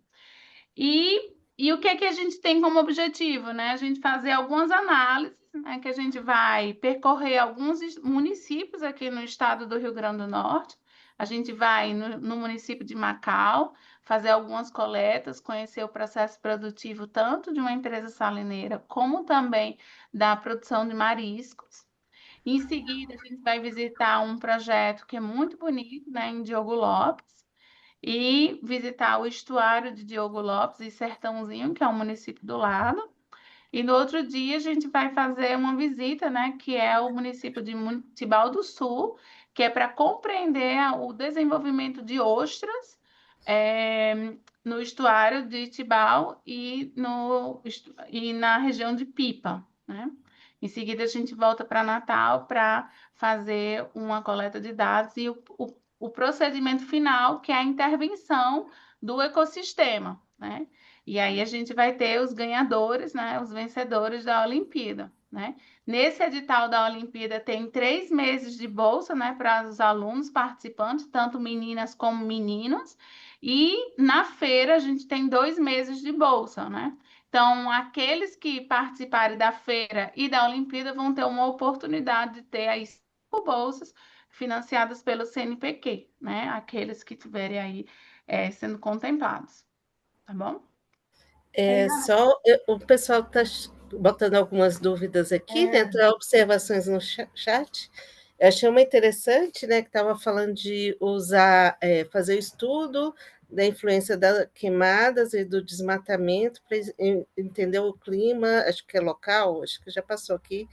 E o que é que a gente tem como objetivo, né? A gente fazer algumas análises, né? Que a gente vai percorrer alguns municípios aqui no estado do Rio Grande do Norte. A gente vai no município de Macau fazer algumas coletas, conhecer o processo produtivo tanto de uma empresa salineira como também da produção de mariscos. Em seguida, a gente vai visitar um projeto que é muito bonito, né, em Diogo Lopes, e visitar o estuário de Diogo Lopes e Sertãozinho, que é um município do lado. E no outro dia a gente vai fazer uma visita, né, que é o município de Tibau do Sul, que é para compreender o desenvolvimento de ostras no estuário de Tibau e na região de Pipa, né? Em seguida a gente volta para Natal para fazer uma coleta de dados e o procedimento final, que é a intervenção do ecossistema, né? E aí a gente vai ter os ganhadores, né? Os vencedores da Olimpíada, né? Nesse edital da Olimpíada tem 3 meses de bolsa, né? Para os alunos participantes, tanto meninas como meninos. E na feira a gente tem 2 meses de bolsa, né? Então, aqueles que participarem da feira e da Olimpíada vão ter uma oportunidade de ter aí 5 bolsas financiadas pelo CNPq, né? Aqueles que tiverem aí sendo contemplados, tá bom? O pessoal está botando algumas dúvidas aqui, né? Observações no chat. Eu achei uma interessante, né? Que estava falando de usar, fazer estudo da influência das queimadas e do desmatamento para entender o clima, acho que é local, acho que já passou aqui.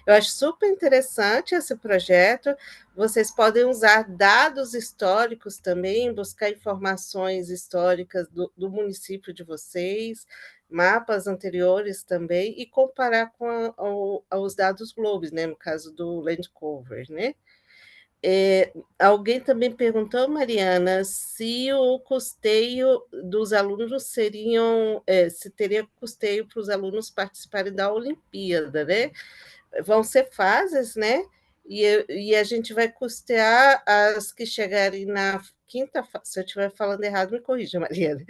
Eu acho super interessante esse projeto. Vocês podem usar dados históricos também, buscar informações históricas do município de vocês, mapas anteriores também, e comparar com os dados Globes, né? No caso do Land Cover, né? Alguém também perguntou, Mariana, se o custeio dos alunos se teria custeio para os alunos participarem da Olimpíada, né? Vão ser fases, né? E a gente vai custear as que chegarem na quinta fase. Se eu estiver falando errado, me corrija, Mariana.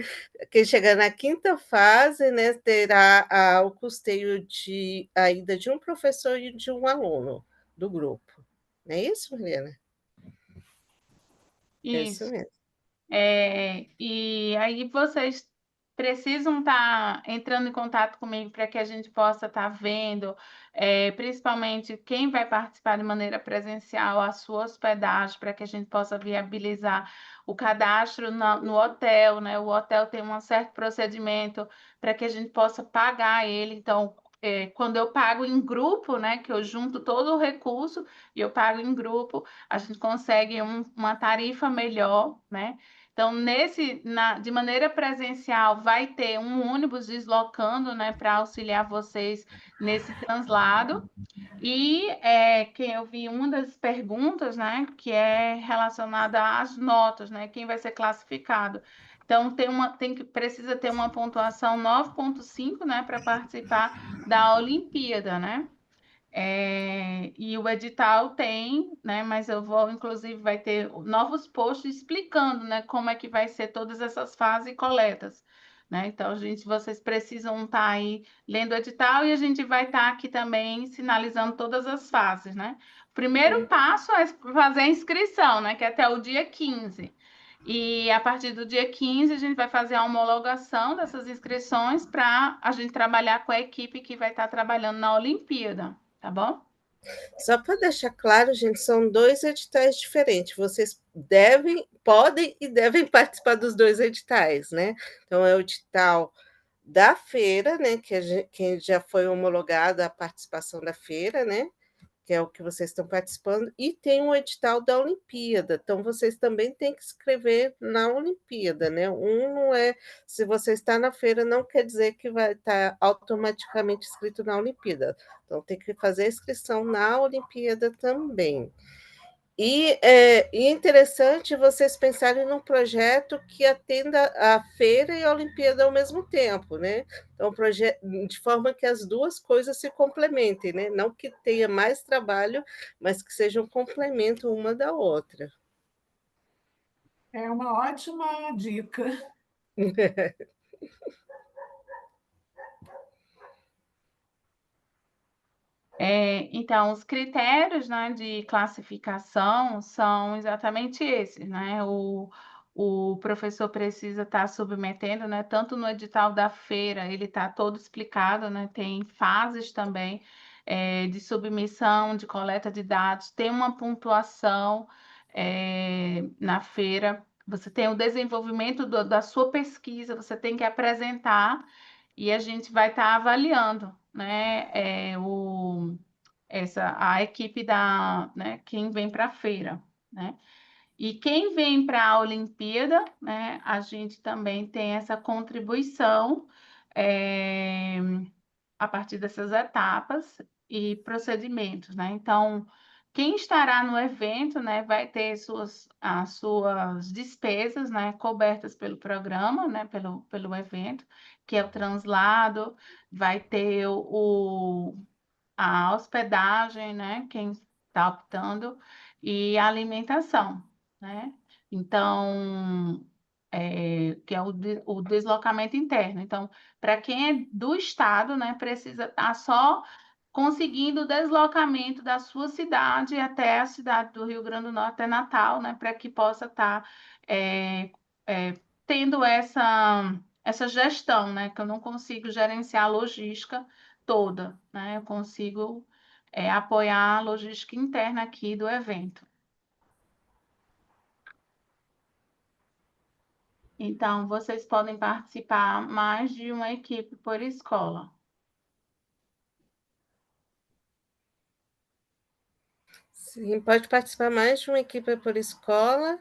Quem chegar na quinta fase, né, terá o custeio de a ida de um professor e de um aluno do grupo. Não é isso, Mariana? É isso Isso. mesmo. E aí vocês precisam estar entrando em contato comigo para que a gente possa estar vendo, principalmente quem vai participar de maneira presencial, a sua hospedagem, para que a gente possa viabilizar o cadastro no hotel, né? O hotel tem um certo procedimento para que a gente possa pagar ele. Então, quando eu pago em grupo, né? Que eu junto todo o recurso e eu pago em grupo, a gente consegue uma tarifa melhor, né? Então, de maneira presencial, vai ter um ônibus deslocando, né, para auxiliar vocês nesse translado. E quem eu vi uma das perguntas, né, que é relacionada às notas, né, quem vai ser classificado. Então, precisa ter uma pontuação 9,5, né, para participar da Olimpíada, né? E o edital tem, né? Mas eu vou, inclusive, vai ter novos posts explicando, né? Como é que vai ser todas essas fases e coletas, né? Então, vocês precisam estar aí lendo o edital e a gente vai estar aqui também sinalizando todas as fases, né? O primeiro passo é fazer a inscrição, né? Que é até o dia 15. E a partir do dia 15, a gente vai fazer a homologação dessas inscrições para a gente trabalhar com a equipe que vai estar trabalhando na Olimpíada, tá bom? Só para deixar claro, gente, são 2 editais diferentes. Vocês podem e devem participar dos 2 editais, né. Então é o edital da feira, né, que já foi homologada a participação da feira, né, que é o que vocês estão participando, e tem um edital da Olimpíada, então vocês também têm que escrever na Olimpíada, né? Um não é, se você está na feira, não quer dizer que vai estar automaticamente escrito na Olimpíada. Então tem que fazer a inscrição na Olimpíada também. E é interessante vocês pensarem num projeto que atenda a feira e a Olimpíada ao mesmo tempo, né? Então, de forma que as duas coisas se complementem, né? Não que tenha mais trabalho, mas que seja um complemento uma da outra. É uma ótima dica. Então, os critérios, né, de classificação são exatamente esses, né? O professor precisa estar submetendo, né, tanto no edital da feira, ele está todo explicado, né? Tem fases também, de submissão, de coleta de dados, tem uma pontuação, na feira. Você tem o desenvolvimento da sua pesquisa, você tem que apresentar e a gente vai estar avaliando, né, a equipe né, quem vem para a feira, né? E quem vem para a Olimpíada, né, a gente também tem essa contribuição, é, a partir dessas etapas e procedimentos, né? Então, quem estará no evento, né, vai ter as suas despesas, né, cobertas pelo programa, né, pelo evento, que é o translado, vai ter a hospedagem, né, quem está optando, e a alimentação, né? Então, que é o deslocamento interno. Então, para quem é do estado, né, precisa estar só conseguindo o deslocamento da sua cidade até a cidade do Rio Grande do Norte, até Natal, né, para que possa estar é, tendo essa gestão, né, que eu não consigo gerenciar a logística toda, né, eu consigo apoiar a logística interna aqui do evento. Então, vocês podem participar mais de uma equipe por escola. Sim, pode participar mais de uma equipe por escola,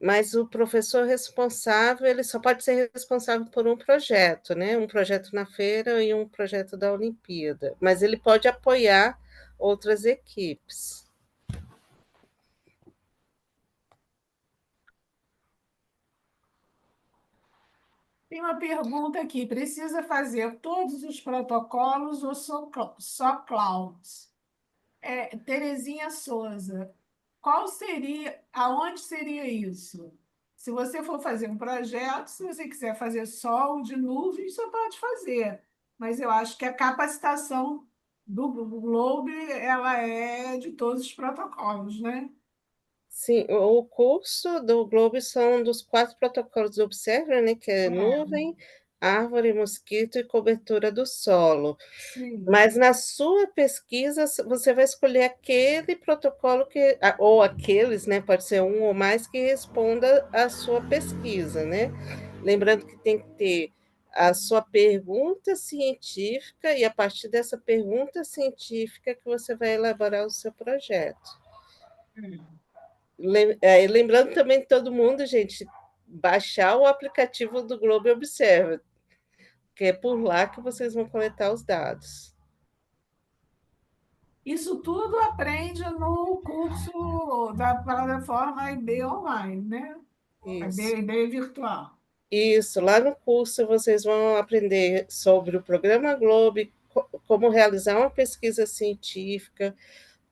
mas o professor responsável, ele só pode ser responsável por um projeto, né? Um projeto na feira e um projeto da Olimpíada, mas ele pode apoiar outras equipes. Tem uma pergunta aqui: precisa fazer todos os protocolos ou só clouds? Terezinha Souza, aonde seria isso? Se você for fazer um projeto, se você quiser fazer só o de nuvem, você pode fazer. Mas eu acho que a capacitação do Globe, ela é de todos os protocolos, né? Sim, o curso do Globo são dos 4 protocolos do Observer, né, que é É, nuvem, árvore, mosquito e cobertura do solo. sim. Mas na sua pesquisa, você vai escolher aquele protocolo ou aqueles, né, pode ser um ou mais, que responda à sua pesquisa, né? Lembrando que tem que ter a sua pergunta científica e a partir dessa pergunta científica que você vai elaborar o seu projeto. Lembrando também todo mundo, gente, baixar o aplicativo do Globo Observer, que é por lá que vocês vão coletar os dados. Isso tudo aprende no curso da plataforma IB Online, né? Isso. IB virtual. Isso, lá no curso vocês vão aprender sobre o programa Globe, como realizar uma pesquisa científica,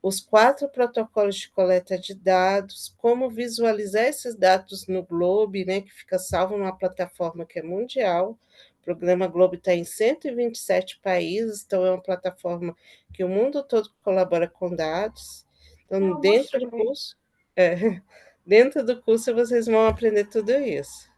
os 4 protocolos de coleta de dados, como visualizar esses dados no Globe, né, que fica salvo numa plataforma que é mundial. O programa Globe está em 127 países, então é uma plataforma que o mundo todo colabora com dados. Então, Eu gostei. é, dentro do curso vocês vão aprender tudo isso.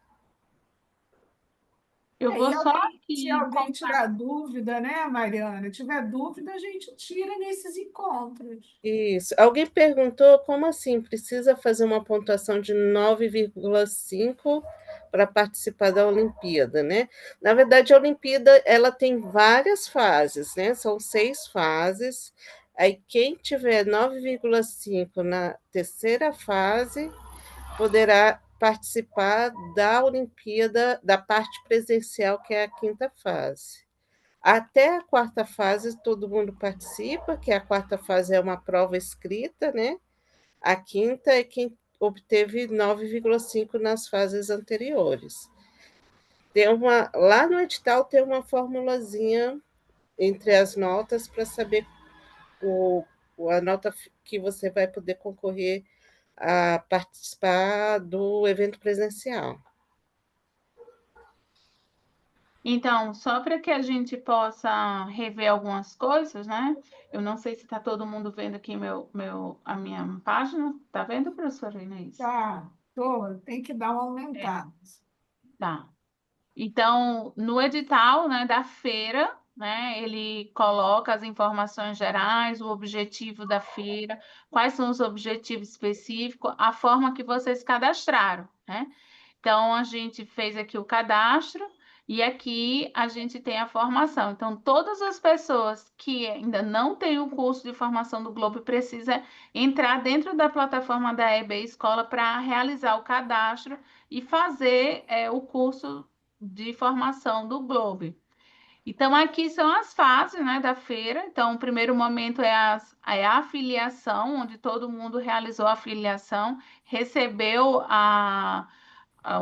Eu vou só Se aqui alguém tiver dúvida, né, Mariana? Tiver dúvida, a gente tira nesses encontros. Isso. Alguém perguntou como assim precisa fazer uma pontuação de 9,5 para participar da Olimpíada, né? Na verdade, a Olimpíada ela tem várias fases, né? São 6 fases. Aí quem tiver 9,5 na terceira fase poderá participar da Olimpíada da parte presencial, que é a quinta fase. Até a quarta fase, todo mundo participa, que a quarta fase é uma prova escrita, né? A quinta é quem obteve 9,5 nas fases anteriores. Lá no edital tem uma formulazinha entre as notas para saber o, a nota que você vai poder concorrer a participar do evento presencial. Então, só para que a gente possa rever algumas coisas, né? Eu não sei se está todo mundo vendo aqui a minha página. Tá vendo, professora Inês? Tá, tem que dar uma aumentada. Tá. Então, no edital, né, da feira, né, ele coloca as informações gerais, o objetivo da feira, quais são os objetivos específicos, a forma que vocês cadastraram, né? Então, a gente fez aqui o cadastro e aqui a gente tem a formação. Então, todas as pessoas que ainda não têm o curso de formação do Globo precisam entrar dentro da plataforma da EB Escola para realizar o cadastro e fazer o curso de formação do Globo. Então, aqui são as fases, né, da feira. Então, o primeiro momento é a afiliação, onde todo mundo realizou a afiliação, recebeu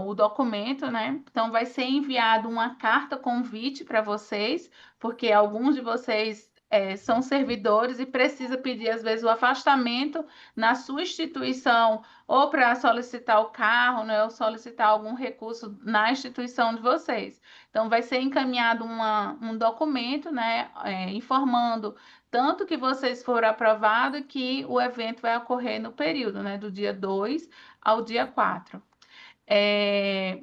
o documento, né? Então, vai ser enviado uma carta convite para vocês, porque alguns de vocês são servidores e precisa pedir, às vezes, o afastamento na sua instituição, ou para solicitar o carro, né? Ou solicitar algum recurso na instituição de vocês. Então, vai ser encaminhado um documento, né? Informando tanto que vocês foram aprovados que o evento vai ocorrer no período, né? Do dia 2 ao dia 4.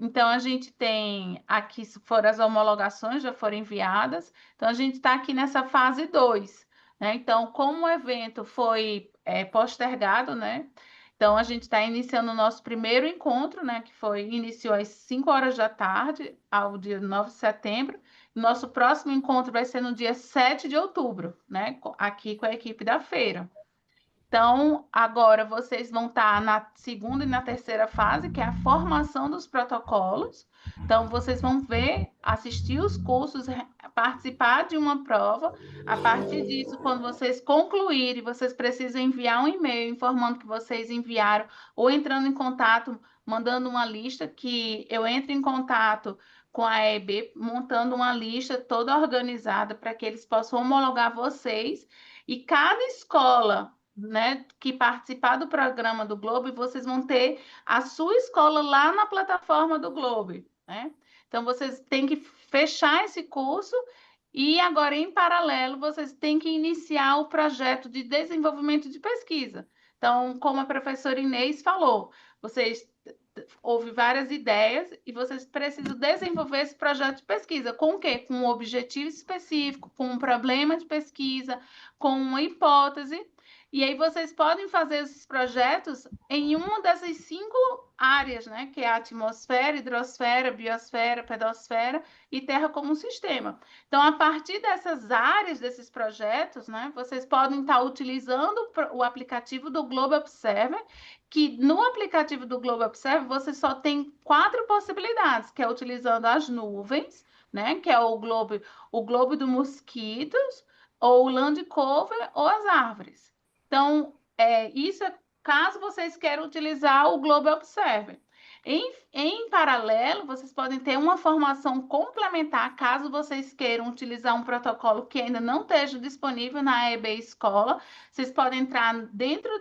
Então, a gente tem aqui, se foram as homologações, já foram enviadas. Então, a gente está aqui nessa fase 2, né? Então, como o evento foi postergado, né? Então, a gente está iniciando o nosso primeiro encontro, né? Que iniciou às 5 horas da tarde, ao dia 9 de setembro. Nosso próximo encontro vai ser no dia 7 de outubro, né? Aqui com a equipe da feira. Então, agora vocês vão estar na segunda e na terceira fase, que é a formação dos protocolos. Então, vocês vão assistir os cursos, participar de uma prova. A partir disso, quando vocês concluírem, vocês precisam enviar um e-mail informando que vocês enviaram, ou entrando em contato, mandando uma lista, que eu entro em contato com a EB, montando uma lista toda organizada para que eles possam homologar vocês. E cada escola, né, que participar do programa do Globo, vocês vão ter a sua escola lá na plataforma do Globo, né? Então, vocês têm que fechar esse curso e agora, em paralelo, vocês têm que iniciar o projeto de desenvolvimento de pesquisa. Então, como a professora Inês falou, vocês houve várias ideias e vocês precisam desenvolver esse projeto de pesquisa. Com o quê? Com um objetivo específico, com um problema de pesquisa, com uma hipótese. E aí vocês podem fazer esses projetos em uma dessas 5 áreas, né? Que é a atmosfera, hidrosfera, biosfera, pedosfera e terra como sistema. Então, a partir dessas áreas, desses projetos, né? Vocês podem estar utilizando o aplicativo do Globo Observer, que no aplicativo do Globo Observer você só tem 4 possibilidades, que é utilizando as nuvens, né? Que é o globo do mosquitos, ou o land cover, ou as árvores. Então, isso é caso vocês queiram utilizar o Globo Observer. Em paralelo, vocês podem ter uma formação complementar, caso vocês queiram utilizar um protocolo que ainda não esteja disponível na EB Escola. Vocês podem entrar dentro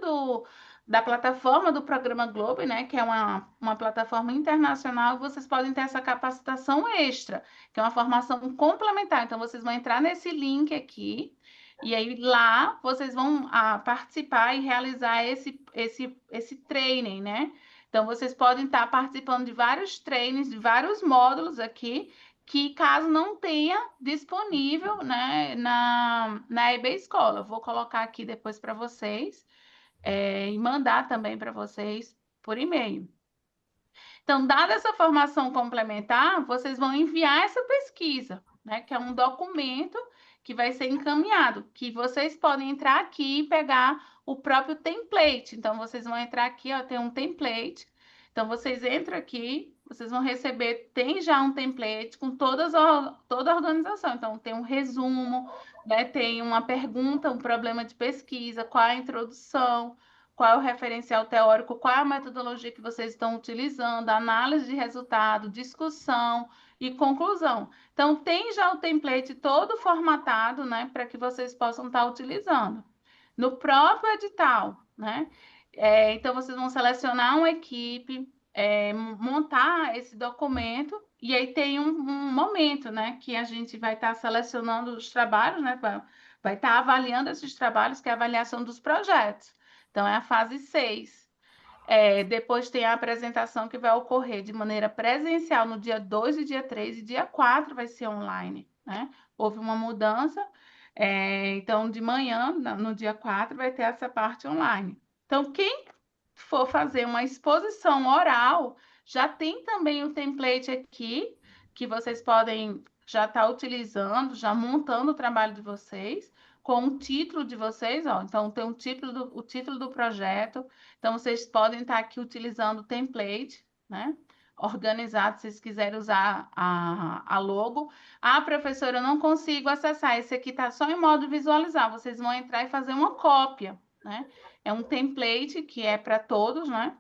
da plataforma do Programa Globo, né, que é uma plataforma internacional, vocês podem ter essa capacitação extra, que é uma formação complementar. Então, vocês vão entrar nesse link aqui, e aí lá vocês vão participar e realizar esse training, né? Então, vocês podem estar participando de vários trainings, de vários módulos aqui, que caso não tenha disponível, né, na EB Escola. Eu vou colocar aqui depois para vocês, e mandar também para vocês por e-mail. Então, dada essa formação complementar, vocês vão enviar essa pesquisa, né, que é um documento que vai ser encaminhado, que vocês podem entrar aqui e pegar o próprio template. Então, vocês vão entrar aqui, ó, tem um template. Então, vocês entram aqui, vocês vão receber, tem já um template com toda a organização. Então, tem um resumo, né, tem uma pergunta, um problema de pesquisa, qual a introdução, qual é o referencial teórico, qual é a metodologia que vocês estão utilizando, análise de resultado, discussão e conclusão. Então, tem já o template todo formatado, né, para que vocês possam estar utilizando. No próprio edital, né? Então, vocês vão selecionar uma equipe, montar esse documento, e aí tem um momento, né, que a gente vai estar selecionando os trabalhos, né, vai estar avaliando esses trabalhos, que é a avaliação dos projetos. Então, é a fase 6. Depois tem a apresentação que vai ocorrer de maneira presencial no dia 2 e dia 3, e dia 4 vai ser online, né? Houve uma mudança, então de manhã, no dia 4, vai ter essa parte online. Então, quem for fazer uma exposição oral, já tem também o template aqui, que vocês podem já estar utilizando, já montando o trabalho de vocês, com o título de vocês, ó. Então, tem o título do projeto. Então, vocês podem estar aqui utilizando o template, né? Organizado, se vocês quiserem usar a logo. Ah, professora, eu não consigo acessar. Esse aqui está só em modo visualizar. Vocês vão entrar e fazer uma cópia, né? É um template que é para todos, né?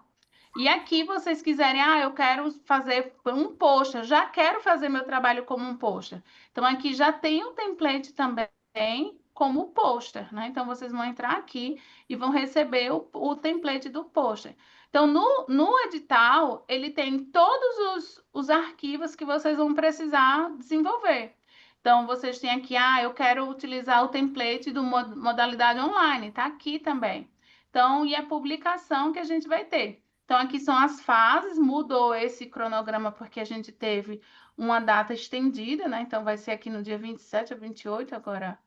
E aqui vocês quiserem, eu quero fazer um post, já quero fazer meu trabalho como um post. Então, aqui já tem um template também como pôster, né? Então, vocês vão entrar aqui e vão receber o template do pôster. Então, no edital, ele tem todos os arquivos que vocês vão precisar desenvolver. Então, vocês têm aqui, eu quero utilizar o template do modalidade online, tá aqui também. Então, e a publicação que a gente vai ter. Então, aqui são as fases, mudou esse cronograma porque a gente teve uma data estendida, né? Então, vai ser aqui no dia 27 a 28 agora.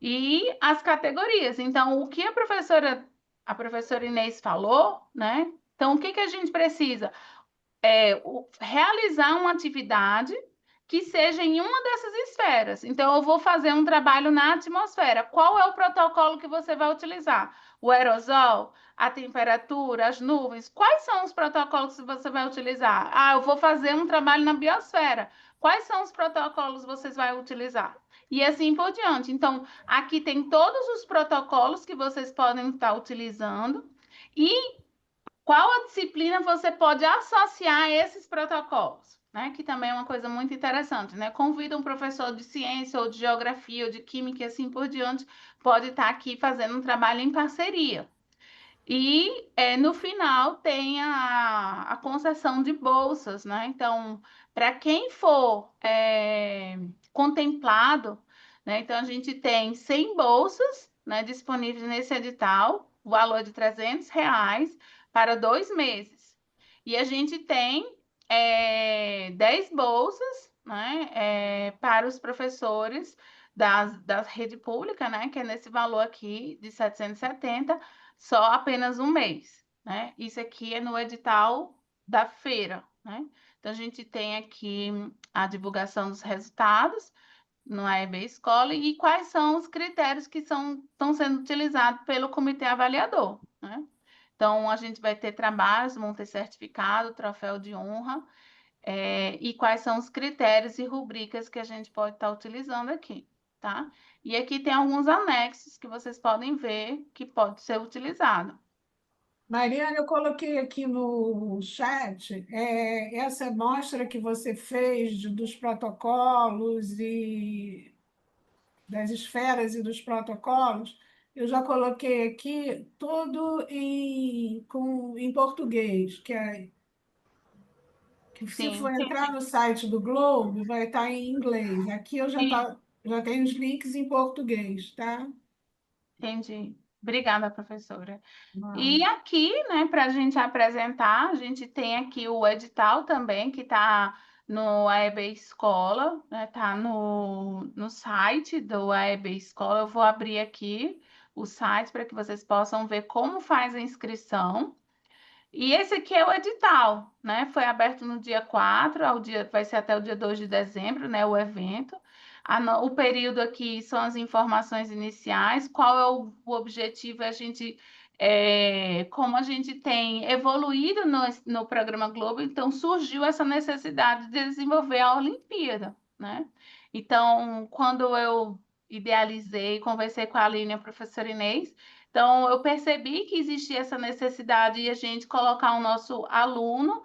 E as categorias. Então, o que a professora Inês falou, né? Então, o que a gente precisa? Realizar uma atividade que seja em uma dessas esferas. Então, eu vou fazer um trabalho na atmosfera. Qual é o protocolo que você vai utilizar? O aerosol, a temperatura, as nuvens? Quais são os protocolos que você vai utilizar? Eu vou fazer um trabalho na biosfera. Quais são os protocolos que vocês vão utilizar? E assim por diante. Então, aqui tem todos os protocolos que vocês podem estar utilizando e qual a disciplina você pode associar a esses protocolos, né? Que também é uma coisa muito interessante, né? Convida um professor de ciência ou de geografia ou de química e assim por diante, pode estar aqui fazendo um trabalho em parceria. E no final tem a concessão de bolsas, né? Então, para quem for contemplado, né? Então, a gente tem 100 bolsas, né, disponíveis nesse edital, o valor de R$ 300 para 2 meses. E a gente tem 10 bolsas, né, para os professores da rede pública, né, que é nesse valor aqui de 770, só apenas um mês, né? Isso aqui é no edital da feira, né? Então, a gente tem aqui a divulgação dos resultados no AEB Escola e quais são os critérios que estão sendo utilizados pelo comitê avaliador, né? Então, a gente vai ter trabalhos, vão ter certificado, troféu de honra, e quais são os critérios e rubricas que a gente pode estar utilizando aqui, tá? E aqui tem alguns anexos que vocês podem ver que pode ser utilizado. Mariana, eu coloquei aqui no chat essa amostra que você fez dos protocolos e das esferas e dos protocolos. Eu já coloquei aqui tudo em português, que se Sim, for entrar no site do Globo, vai estar em inglês. Aqui eu sim, já tenho os links em português, tá? entendi. Obrigada, professora. Não. E aqui, né, para a gente apresentar, a gente tem aqui o edital também, que está no AEB Escola, né? Tá no site do AEB Escola. Eu vou abrir aqui o site para que vocês possam ver como faz a inscrição. E esse aqui é o edital, né? Foi aberto no dia 4, vai ser até o dia 2 de dezembro, né? O evento. O período aqui são as informações iniciais. Qual é o objetivo? Como a gente tem evoluído no programa Globo, então surgiu essa necessidade de desenvolver a Olimpíada, né? Então, quando eu idealizei, conversei com a Aline e a professora Inês, então, eu percebi que existia essa necessidade de a gente colocar o nosso aluno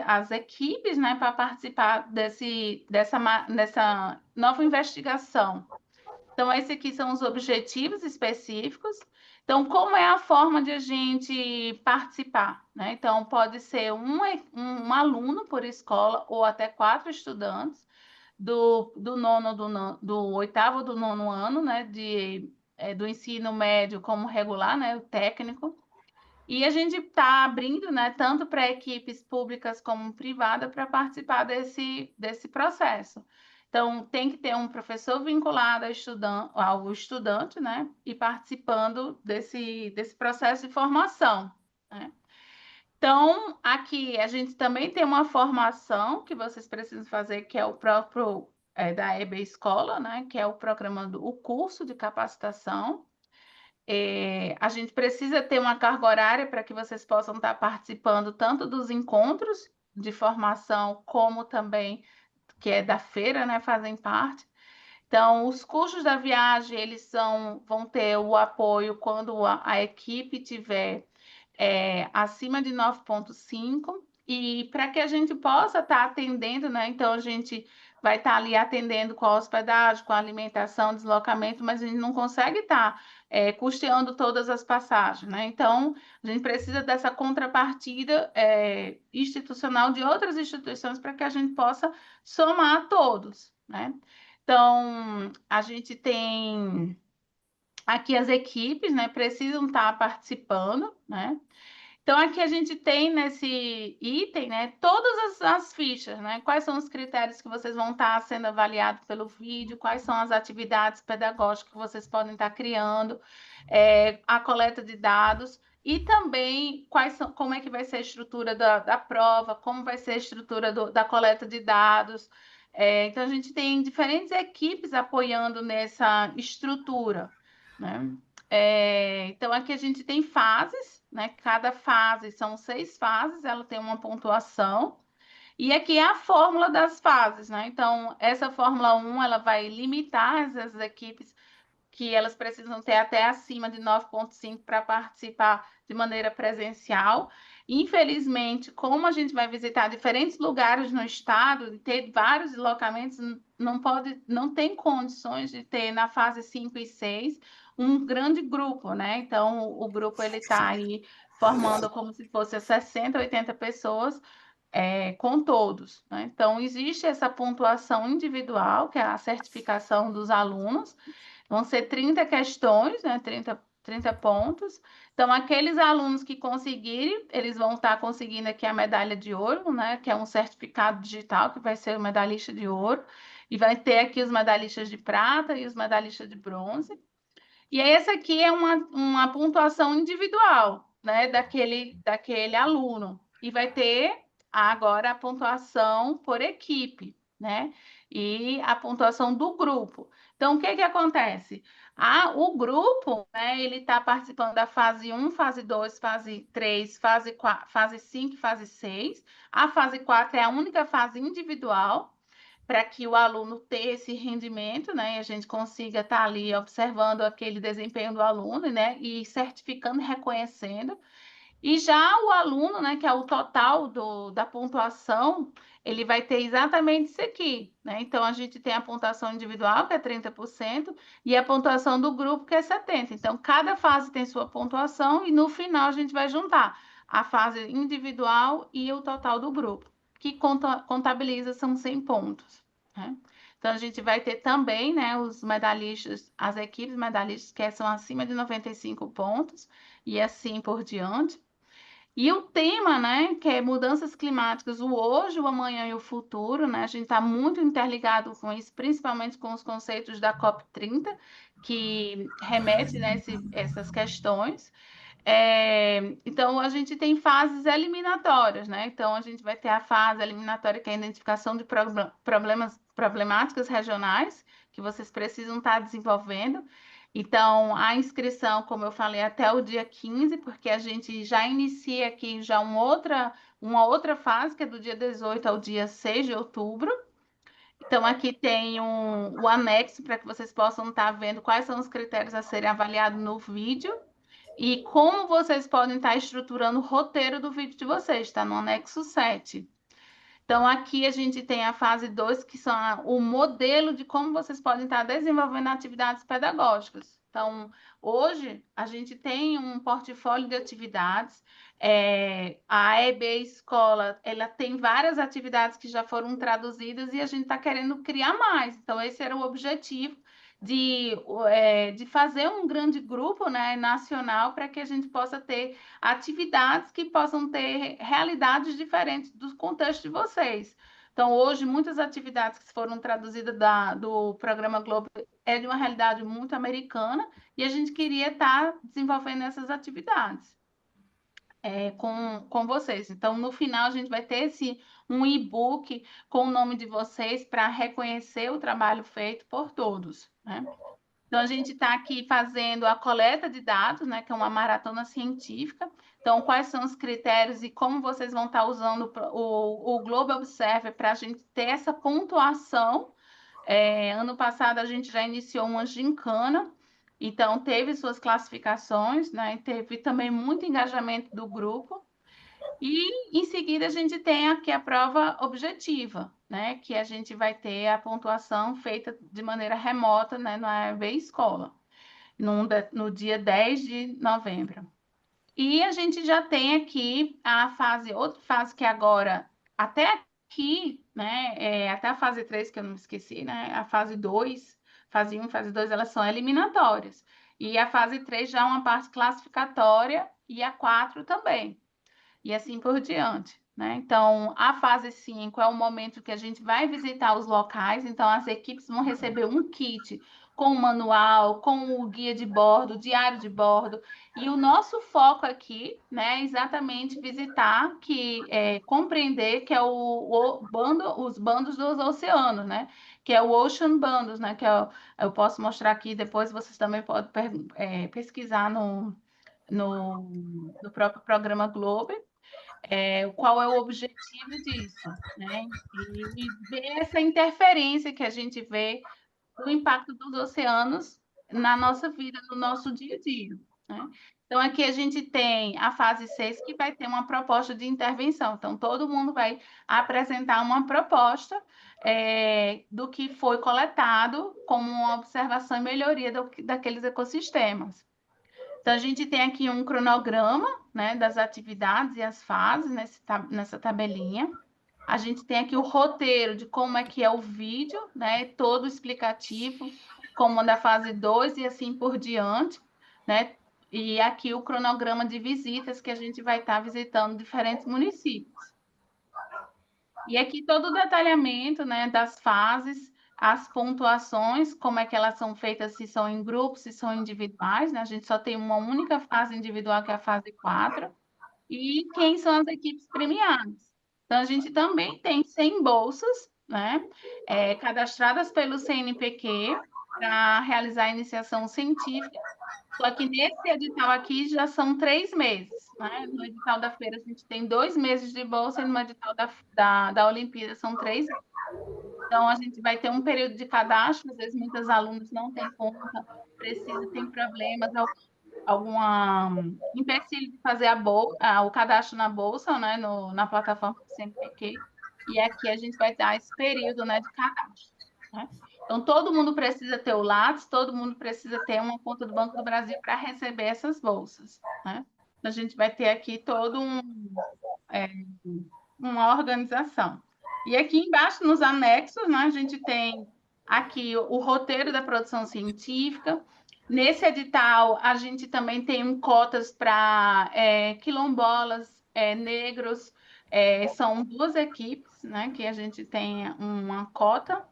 as equipes, né, para participar dessa nova investigação. Então, esses aqui são os objetivos específicos. Então, como é a forma de a gente participar, né? Então, pode ser um aluno por escola ou até 4 estudantes do oitavo ou do nono ano, né? Do ensino médio como regular, né? O técnico. E a gente está abrindo, né? Tanto para equipes públicas como privada para participar desse processo. Então, tem que ter um professor vinculado ao estudante, né? E participando desse processo de formação, né? Então, aqui a gente também tem uma formação que vocês precisam fazer, que é o próprio da EB Escola, né? Que é o programa o curso de capacitação. A gente precisa ter uma carga horária para que vocês possam estar participando tanto dos encontros de formação, como também que é da feira, né? Fazem parte. Então, os custos da viagem, vão ter o apoio quando a equipe tiver acima de 9,5, e para que a gente possa estar atendendo, né? Então, a gente vai estar ali atendendo com a hospedagem, com a alimentação, deslocamento, mas a gente não consegue estar custeando todas as passagens, né? Então, a gente precisa dessa contrapartida institucional de outras instituições para que a gente possa somar todos, né? Então, a gente tem aqui as equipes, né? Precisam estar participando, né? Então, aqui a gente tem nesse item, né, todas as fichas, né? Quais são os critérios que vocês vão estar sendo avaliados pelo vídeo, quais são as atividades pedagógicas que vocês podem estar criando, a coleta de dados e também como é que vai ser a estrutura da prova, como vai ser a estrutura da coleta de dados. Então, a gente tem diferentes equipes apoiando nessa estrutura, né? Então, aqui a gente tem fases, né? Cada fase são 6 fases, ela tem uma pontuação. E aqui é a fórmula das fases, né? Então, essa Fórmula 1, ela vai limitar as equipes que elas precisam ter até acima de 9,5 para participar de maneira presencial. Infelizmente, como a gente vai visitar diferentes lugares no estado, ter vários deslocamentos, não tem condições de ter na fase 5 e 6 um grande grupo, né? Então, o grupo ele está aí formando como se fosse 60, 80 pessoas com todos, né? Então, existe essa pontuação individual, que é a certificação dos alunos. Vão ser 30 questões, né? 30 pontos. Então, aqueles alunos que conseguirem, eles vão estar conseguindo aqui a medalha de ouro, né? Que é um certificado digital, que vai ser o medalhista de ouro. E vai ter aqui os medalhistas de prata e os medalhistas de bronze. E essa aqui é uma pontuação individual, né? Daquele aluno. E vai ter agora a pontuação por equipe, né? E a pontuação do grupo. Então, o que acontece? O grupo, né, ele está participando da fase 1, fase 2, fase 3, fase 4, fase 5 e fase 6. A fase 4 é a única fase individual, para que o aluno tenha esse rendimento, né, e a gente consiga estar ali observando aquele desempenho do aluno, né, e certificando, reconhecendo. E já o aluno, né, que é o total da pontuação, ele vai ter exatamente isso aqui, né? Então, a gente tem a pontuação individual, que é 30%, e a pontuação do grupo, que é 70%. Então, cada fase tem sua pontuação e no final a gente vai juntar a fase individual e o total do grupo, que contabiliza são 100 pontos, né? Então, a gente vai ter também, né, os medalhistas, as equipes medalhistas que são acima de 95 pontos e assim por diante. E o tema, né, que é mudanças climáticas, o hoje, o amanhã e o futuro, né? A gente está muito interligado com isso, principalmente com os conceitos da COP30, que remete, né, essas questões. Então, a gente tem fases eliminatórias, né? Então, a gente vai ter a fase eliminatória, que é a identificação de problemáticas regionais, que vocês precisam estar desenvolvendo. Então, a inscrição, como eu falei, até o dia 15, porque a gente já inicia aqui já uma outra fase, que é do dia 18 ao dia 6 de outubro. Então, aqui tem o anexo para que vocês possam estar vendo quais são os critérios a serem avaliados no vídeo e como vocês podem estar estruturando o roteiro do vídeo de vocês, está no anexo 7. Então, aqui a gente tem a fase 2, que são o modelo de como vocês podem estar desenvolvendo atividades pedagógicas. Então, hoje, a gente tem um portfólio de atividades. A EB Escola, ela tem várias atividades que já foram traduzidas e a gente está querendo criar mais. Então, esse era o objetivo de fazer um grande grupo, né, nacional para que a gente possa ter atividades que possam ter realidades diferentes do contexto de vocês. Então, hoje, muitas atividades que foram traduzidas do Programa Globo é de uma realidade muito americana e a gente queria estar desenvolvendo essas atividades com vocês. Então, no final, a gente vai ter um e-book com o nome de vocês para reconhecer o trabalho feito por todos, né? Então, a gente está aqui fazendo a coleta de dados, né, que é uma maratona científica. Então, quais são os critérios e como vocês vão estar usando o Global Observer para a gente ter essa pontuação. Ano passado, a gente já iniciou uma gincana, então teve suas classificações, né, e teve também muito engajamento do grupo. E, em seguida, a gente tem aqui a prova objetiva, né? Que a gente vai ter a pontuação feita de maneira remota, né? No AEB Escola, no dia 10 de novembro. E a gente já tem aqui outra fase que agora, até aqui, né? Até a fase 3, que eu não me esqueci, né? A fase 2, fase 1 e fase 2, elas são eliminatórias. E a fase 3 já é uma parte classificatória e a 4 também e assim por diante, né? Então, a fase 5 é o momento que a gente vai visitar os locais, então as equipes vão receber um kit com o manual, com o guia de bordo, diário de bordo, e o nosso foco aqui, né, é exatamente visitar, compreender que é os bandos dos oceanos, né? Que é o Ocean Bandos, né? Eu posso mostrar aqui, depois vocês também podem pesquisar no próprio programa Globo, qual é o objetivo disso, né? E ver essa interferência que a gente vê do impacto dos oceanos na nossa vida, no nosso dia a dia, né? Então, aqui a gente tem a fase 6, que vai ter uma proposta de intervenção. Então, todo mundo vai apresentar uma proposta do que foi coletado como uma observação e melhoria daqueles ecossistemas. Então, a gente tem aqui um cronograma, né, das atividades e as fases nessa tabelinha. A gente tem aqui o roteiro de como é que é o vídeo, né, todo explicativo, como da fase 2 e assim por diante, né? E aqui o cronograma de visitas que a gente vai estar visitando diferentes municípios. E aqui todo o detalhamento, né, das fases, as pontuações, como é que elas são feitas, se são em grupos, se são individuais, né? A gente só tem uma única fase individual, que é a fase 4, e quem são as equipes premiadas. Então, a gente também tem 100 bolsas, né, cadastradas pelo CNPq para realizar a iniciação científica. Só que nesse edital aqui já são 3 meses, né? No edital da feira a gente tem 2 meses de bolsa e no edital da Olimpíada são 3 meses. Então, a gente vai ter um período de cadastro, às vezes muitos alunos não têm conta, tem problemas, alguma empecilho de fazer o cadastro na bolsa, né? Na plataforma do CNPq, e aqui a gente vai dar esse período, né, de cadastro, né? Então, todo mundo precisa ter o Lattes, todo mundo precisa ter uma conta do Banco do Brasil para receber essas bolsas, né? Então, a gente vai ter aqui uma organização. E aqui embaixo, nos anexos, né, a gente tem aqui o roteiro da produção científica. Nesse edital, a gente também tem cotas para quilombolas, negros, são 2 equipes, né, que a gente tem uma cota,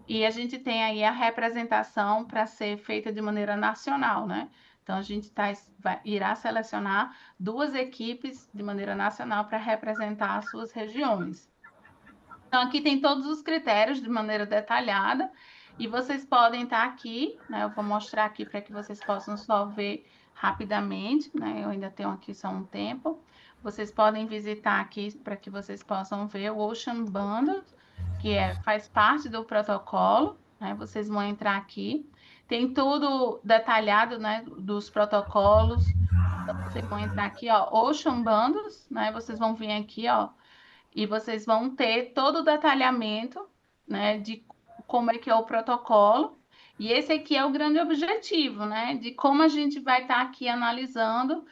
e a gente tem aí a representação para ser feita de maneira nacional, né? Então, a gente irá selecionar 2 equipes de maneira nacional para representar as suas regiões. Então, aqui tem todos os critérios de maneira detalhada, e vocês podem estar aqui, né? Eu vou mostrar aqui para que vocês possam só ver rapidamente, né? Eu ainda tenho aqui só um tempo. Vocês podem visitar aqui para que vocês possam ver o Ocean Bundle, que faz parte do protocolo, né? Vocês vão entrar aqui. Tem tudo detalhado, né? Dos protocolos. Então, vocês vão entrar aqui, ó, Ocean Bundles, né? Vocês vão vir aqui, ó, e vocês vão ter todo o detalhamento, né, de como é que é o protocolo. E esse aqui é o grande objetivo, né, de como a gente vai estar aqui analisando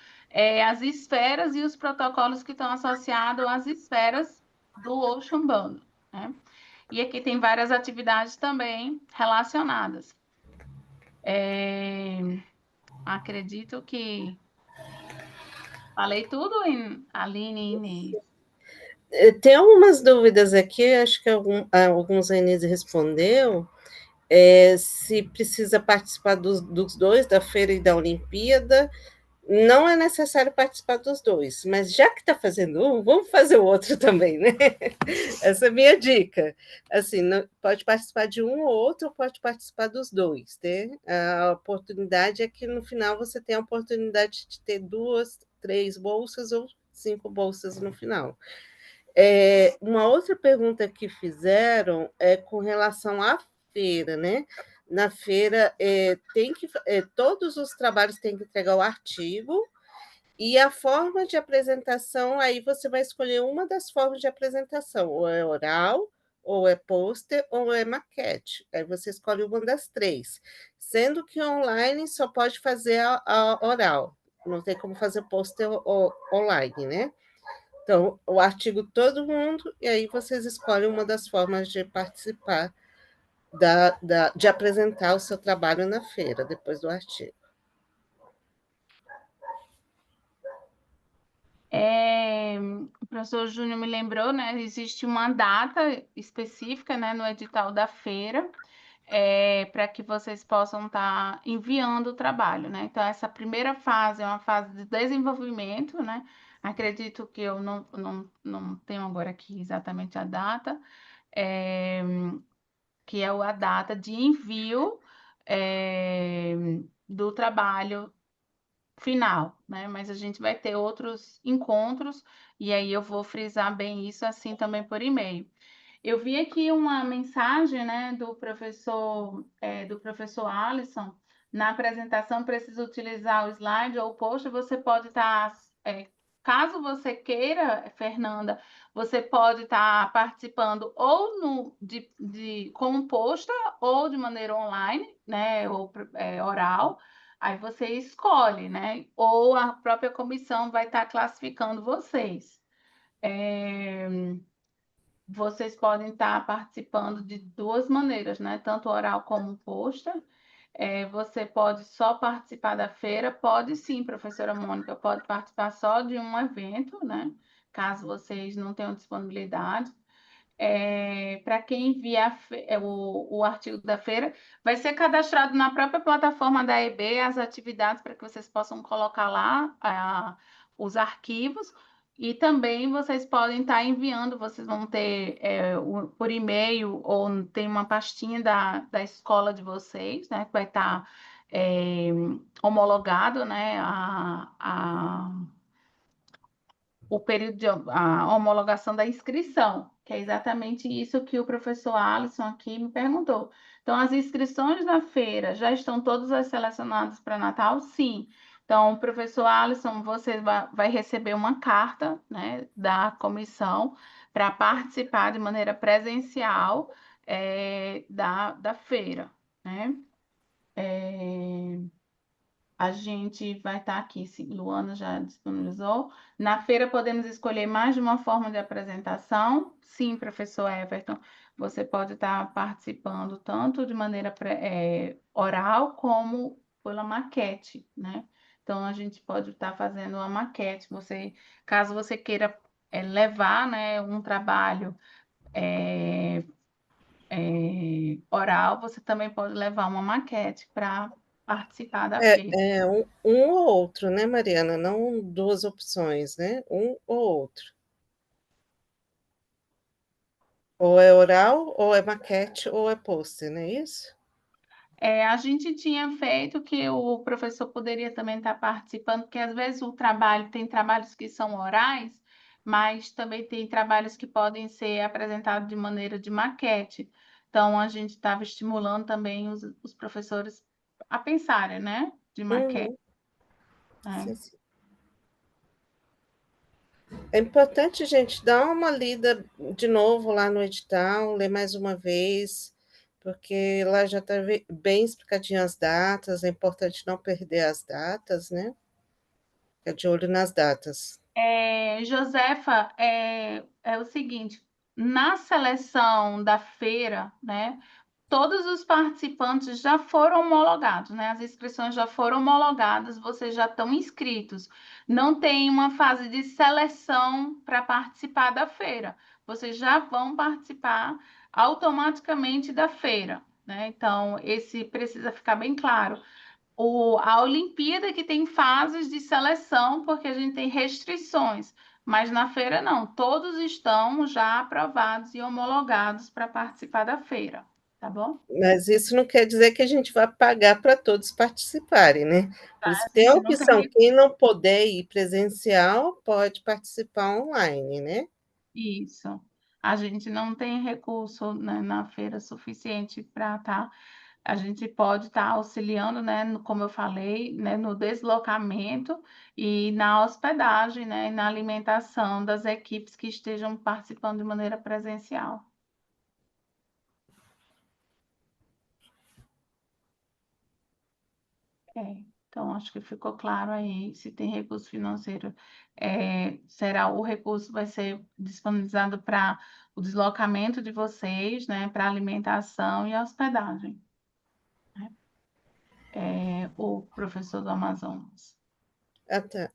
as esferas e os protocolos que estão associados às esferas do Ocean Bundle, né? E aqui tem várias atividades também relacionadas. Acredito que falei tudo, Aline e Inês. Tem algumas dúvidas aqui, acho que alguns a Inês respondeu. Se precisa participar dos dois, da feira e da Olimpíada. Não é necessário participar dos dois, mas já que está fazendo um, vamos fazer o outro também, né? Essa é a minha dica. Assim, pode participar de um ou outro, pode participar dos dois, né? A oportunidade é que no final você tem a oportunidade de ter 2, 3 bolsas ou 5 bolsas no final. Uma outra pergunta que fizeram é com relação à feira, né? Na feira, todos os trabalhos têm que entregar o artigo, e a forma de apresentação, aí você vai escolher uma das formas de apresentação, ou é oral, ou é pôster, ou é maquete. Aí você escolhe uma das 3, sendo que online só pode fazer a oral, não tem como fazer pôster online, né? Então, o artigo todo mundo, e aí vocês escolhem uma das formas de participar, de apresentar o seu trabalho na feira, depois do artigo. O professor Júnior me lembrou, né? Existe uma data específica, né, no edital da feira, para que vocês possam estar enviando o trabalho, né? Então, essa primeira fase é uma fase de desenvolvimento, né? Acredito que eu não tenho agora aqui exatamente a data, que é a data de envio do trabalho final, né? Mas a gente vai ter outros encontros, e aí eu vou frisar bem isso assim também por e-mail. Eu vi aqui uma mensagem, né, do professor Alisson. Na apresentação, precisa utilizar o slide ou o post. Você pode estar, caso você queira, Fernanda, você pode estar participando ou como poster ou de maneira online, né, ou oral. Aí você escolhe, né? Ou a própria comissão vai estar classificando vocês. Vocês podem estar participando de 2 maneiras, né? Tanto oral como pôster. Você pode só participar da feira, pode sim, professora Mônica, pode participar só de um evento, né? Caso vocês não tenham disponibilidade. Para quem enviar o artigo da feira, vai ser cadastrado na própria plataforma da EB as atividades para que vocês possam colocar lá os arquivos, e também vocês podem estar enviando, vocês vão ter por e-mail, ou tem uma pastinha da escola de vocês, né, que vai estar homologado, né, o período de a homologação da inscrição, que é exatamente isso que o professor Alisson aqui me perguntou. Então, as inscrições da feira já estão todas selecionadas para Natal? Sim. Então, professor Alisson, você vai receber uma carta, né, da comissão para participar de maneira presencial da feira, né? A gente vai estar aqui, Luana já disponibilizou. Na feira podemos escolher mais de uma forma de apresentação. Sim, professor Everton, você pode estar participando tanto de maneira oral como pela maquete, né? Então, a gente pode estar fazendo uma maquete. Caso você queira levar, né, um trabalho é, oral, você também pode levar uma maquete para participar da feira. É um ou outro, né, Mariana? Não duas opções, né? Um ou outro. Ou é oral, ou é maquete, ou é pôster, não é isso? A gente tinha feito que o professor poderia também estar participando, porque às vezes tem trabalhos que são orais, mas também tem trabalhos que podem ser apresentados de maneira de maquete. Então, a gente estava estimulando também os professores a pensarem, né, de maquete. Uhum, Né? sim, sim. É importante, gente, dar uma lida de novo lá no edital, ler mais uma vez, porque lá já está bem explicadinho as datas, é importante não perder as datas, né? Ficar de olho nas datas. Josefa, é o seguinte, na seleção da feira, né, todos os participantes já foram homologados, né? As inscrições já foram homologadas, vocês já estão inscritos. Não tem uma fase de seleção para participar da feira. Vocês já vão participar automaticamente da feira, né? Então, esse precisa ficar bem claro. A Olimpíada que tem fases de seleção, porque a gente tem restrições, mas na feira não, todos estão já aprovados e homologados para participar da feira, tá bom? Mas isso não quer dizer que a gente vai pagar para todos participarem, né? Por isso A que tem a gente não opção, tem quem não puder ir presencial pode participar online, né? isso. A gente não tem recurso, né, na feira suficiente para estar. A gente pode estar auxiliando, né, como eu falei, né, no deslocamento e na hospedagem, né, e na alimentação das equipes que estejam participando de maneira presencial. Então, acho que ficou claro aí, se tem recurso financeiro, o recurso vai ser disponibilizado para o deslocamento de vocês, né, para alimentação e hospedagem, né? O professor do Amazonas. Ah, tá.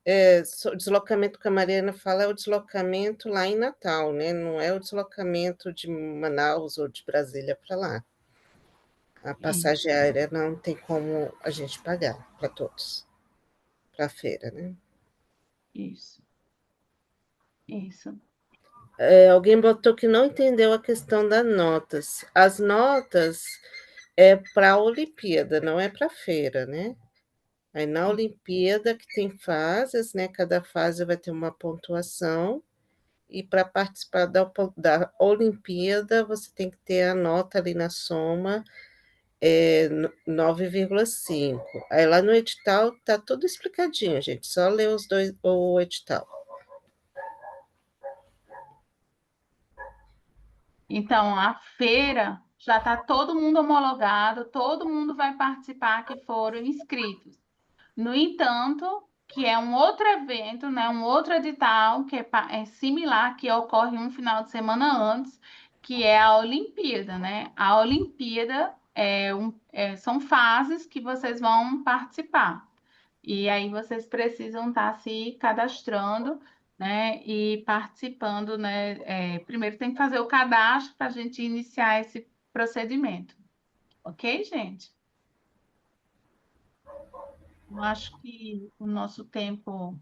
O deslocamento que a Mariana fala é o deslocamento lá em Natal, né? Não é o deslocamento de Manaus ou de Brasília para lá. A Isso, passagem aérea não tem como a gente pagar para todos, para a feira, né? isso, isso. Alguém botou que não entendeu a questão das notas. As notas é para a Olimpíada, não é para a feira, né? Aí na Olimpíada que tem fases, né? Cada fase vai ter uma pontuação. E para participar da Olimpíada, você tem que ter a nota ali na soma 9,5. Aí lá no edital tá tudo explicadinho, gente. Só ler os dois, o edital. Então, a feira já está todo mundo homologado, todo mundo vai participar que foram inscritos. No entanto, que é um outro evento, né, um outro edital que é similar, que ocorre um final de semana antes, que é a Olimpíada, né? A Olimpíada são fases que vocês vão participar. E aí vocês precisam estar se cadastrando, né, e participando, né? Primeiro tem que fazer o cadastro para a gente iniciar esse procedimento, ok, gente? Eu acho que o nosso tempo.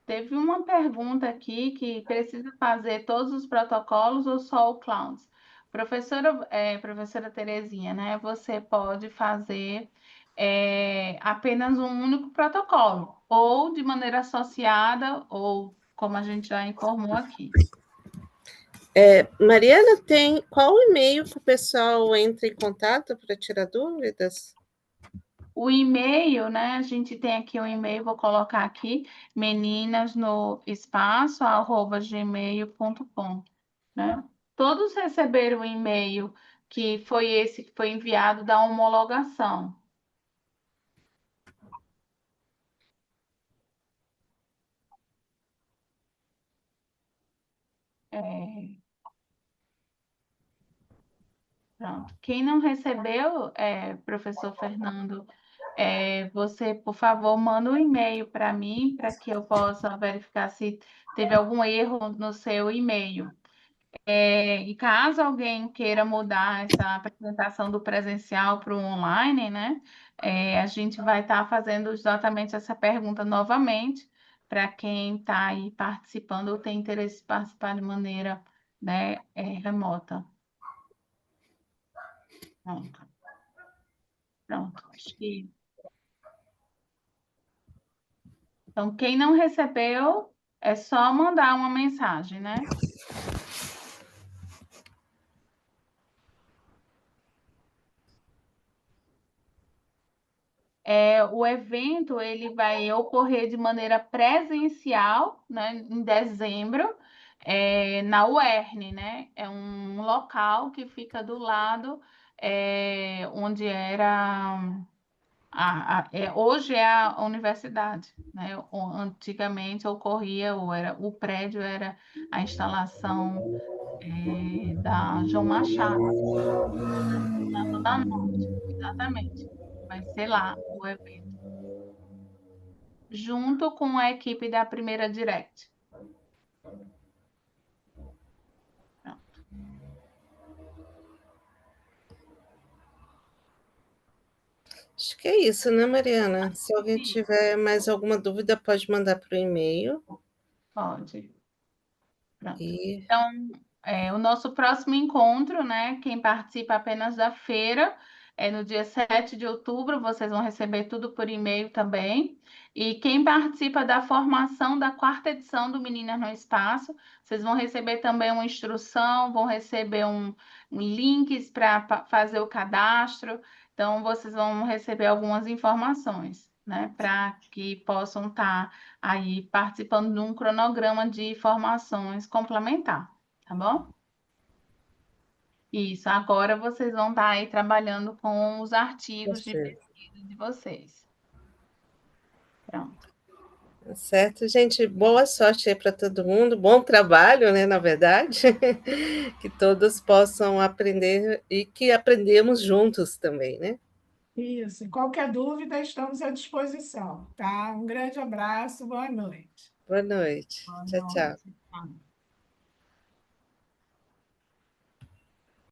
Teve uma pergunta aqui que precisa fazer todos os protocolos ou só o Clowns? Professora Terezinha, né? Você pode fazer apenas um único protocolo, ou de maneira associada, ou como a gente já informou aqui. Mariana, tem qual o e-mail que o pessoal entra em contato para tirar dúvidas? O e-mail, né? A gente tem aqui um e-mail, vou colocar aqui, meninas no espaço, @gmail.com, né? Todos receberam o e-mail que foi esse que foi enviado da homologação. É, pronto. Quem não recebeu, professor Fernando, você, por favor, manda um e-mail para mim, para que eu possa verificar se teve algum erro no seu e-mail. E caso alguém queira mudar essa apresentação do presencial para o online, né? A gente vai estar fazendo exatamente essa pergunta novamente para quem está aí participando ou tem interesse em participar de maneira, né, remota. Pronto. Pronto. Acho que... Então, quem não recebeu, é só mandar uma mensagem, né? O evento ele vai ocorrer de maneira presencial, né, em dezembro, na UERN, né? É um local que fica do lado onde era hoje é a universidade, né? Antigamente ocorria, ou era o prédio era a instalação da João Machado, na Zona Norte, exatamente. Vai ser lá o evento, junto com a equipe da Primeira Direct. Pronto. Acho que é isso, né, Mariana? Se alguém Sim, tiver mais alguma dúvida, pode mandar para o e-mail. pode. Pronto. E Então, o nosso próximo encontro, né? Quem participa apenas da feira é no dia 7 de outubro, vocês vão receber tudo por e-mail também. E quem participa da formação da quarta edição do Meninas no Espaço, vocês vão receber também uma instrução, vão receber um links para fazer o cadastro. Então, vocês vão receber algumas informações, né? Para que possam estar aí participando de um cronograma de formações complementar, tá bom? Isso, agora vocês vão estar aí trabalhando com os artigos de você. pesquisa de vocês. Pronto. Tá certo, gente. Boa sorte aí para todo mundo. Bom trabalho, né, na verdade. Que todos possam aprender e que aprendemos juntos também, né? Isso. Qualquer dúvida, estamos à disposição, tá? Um grande abraço, boa noite. Boa noite. Boa Tchau, tchau. noite. Tá.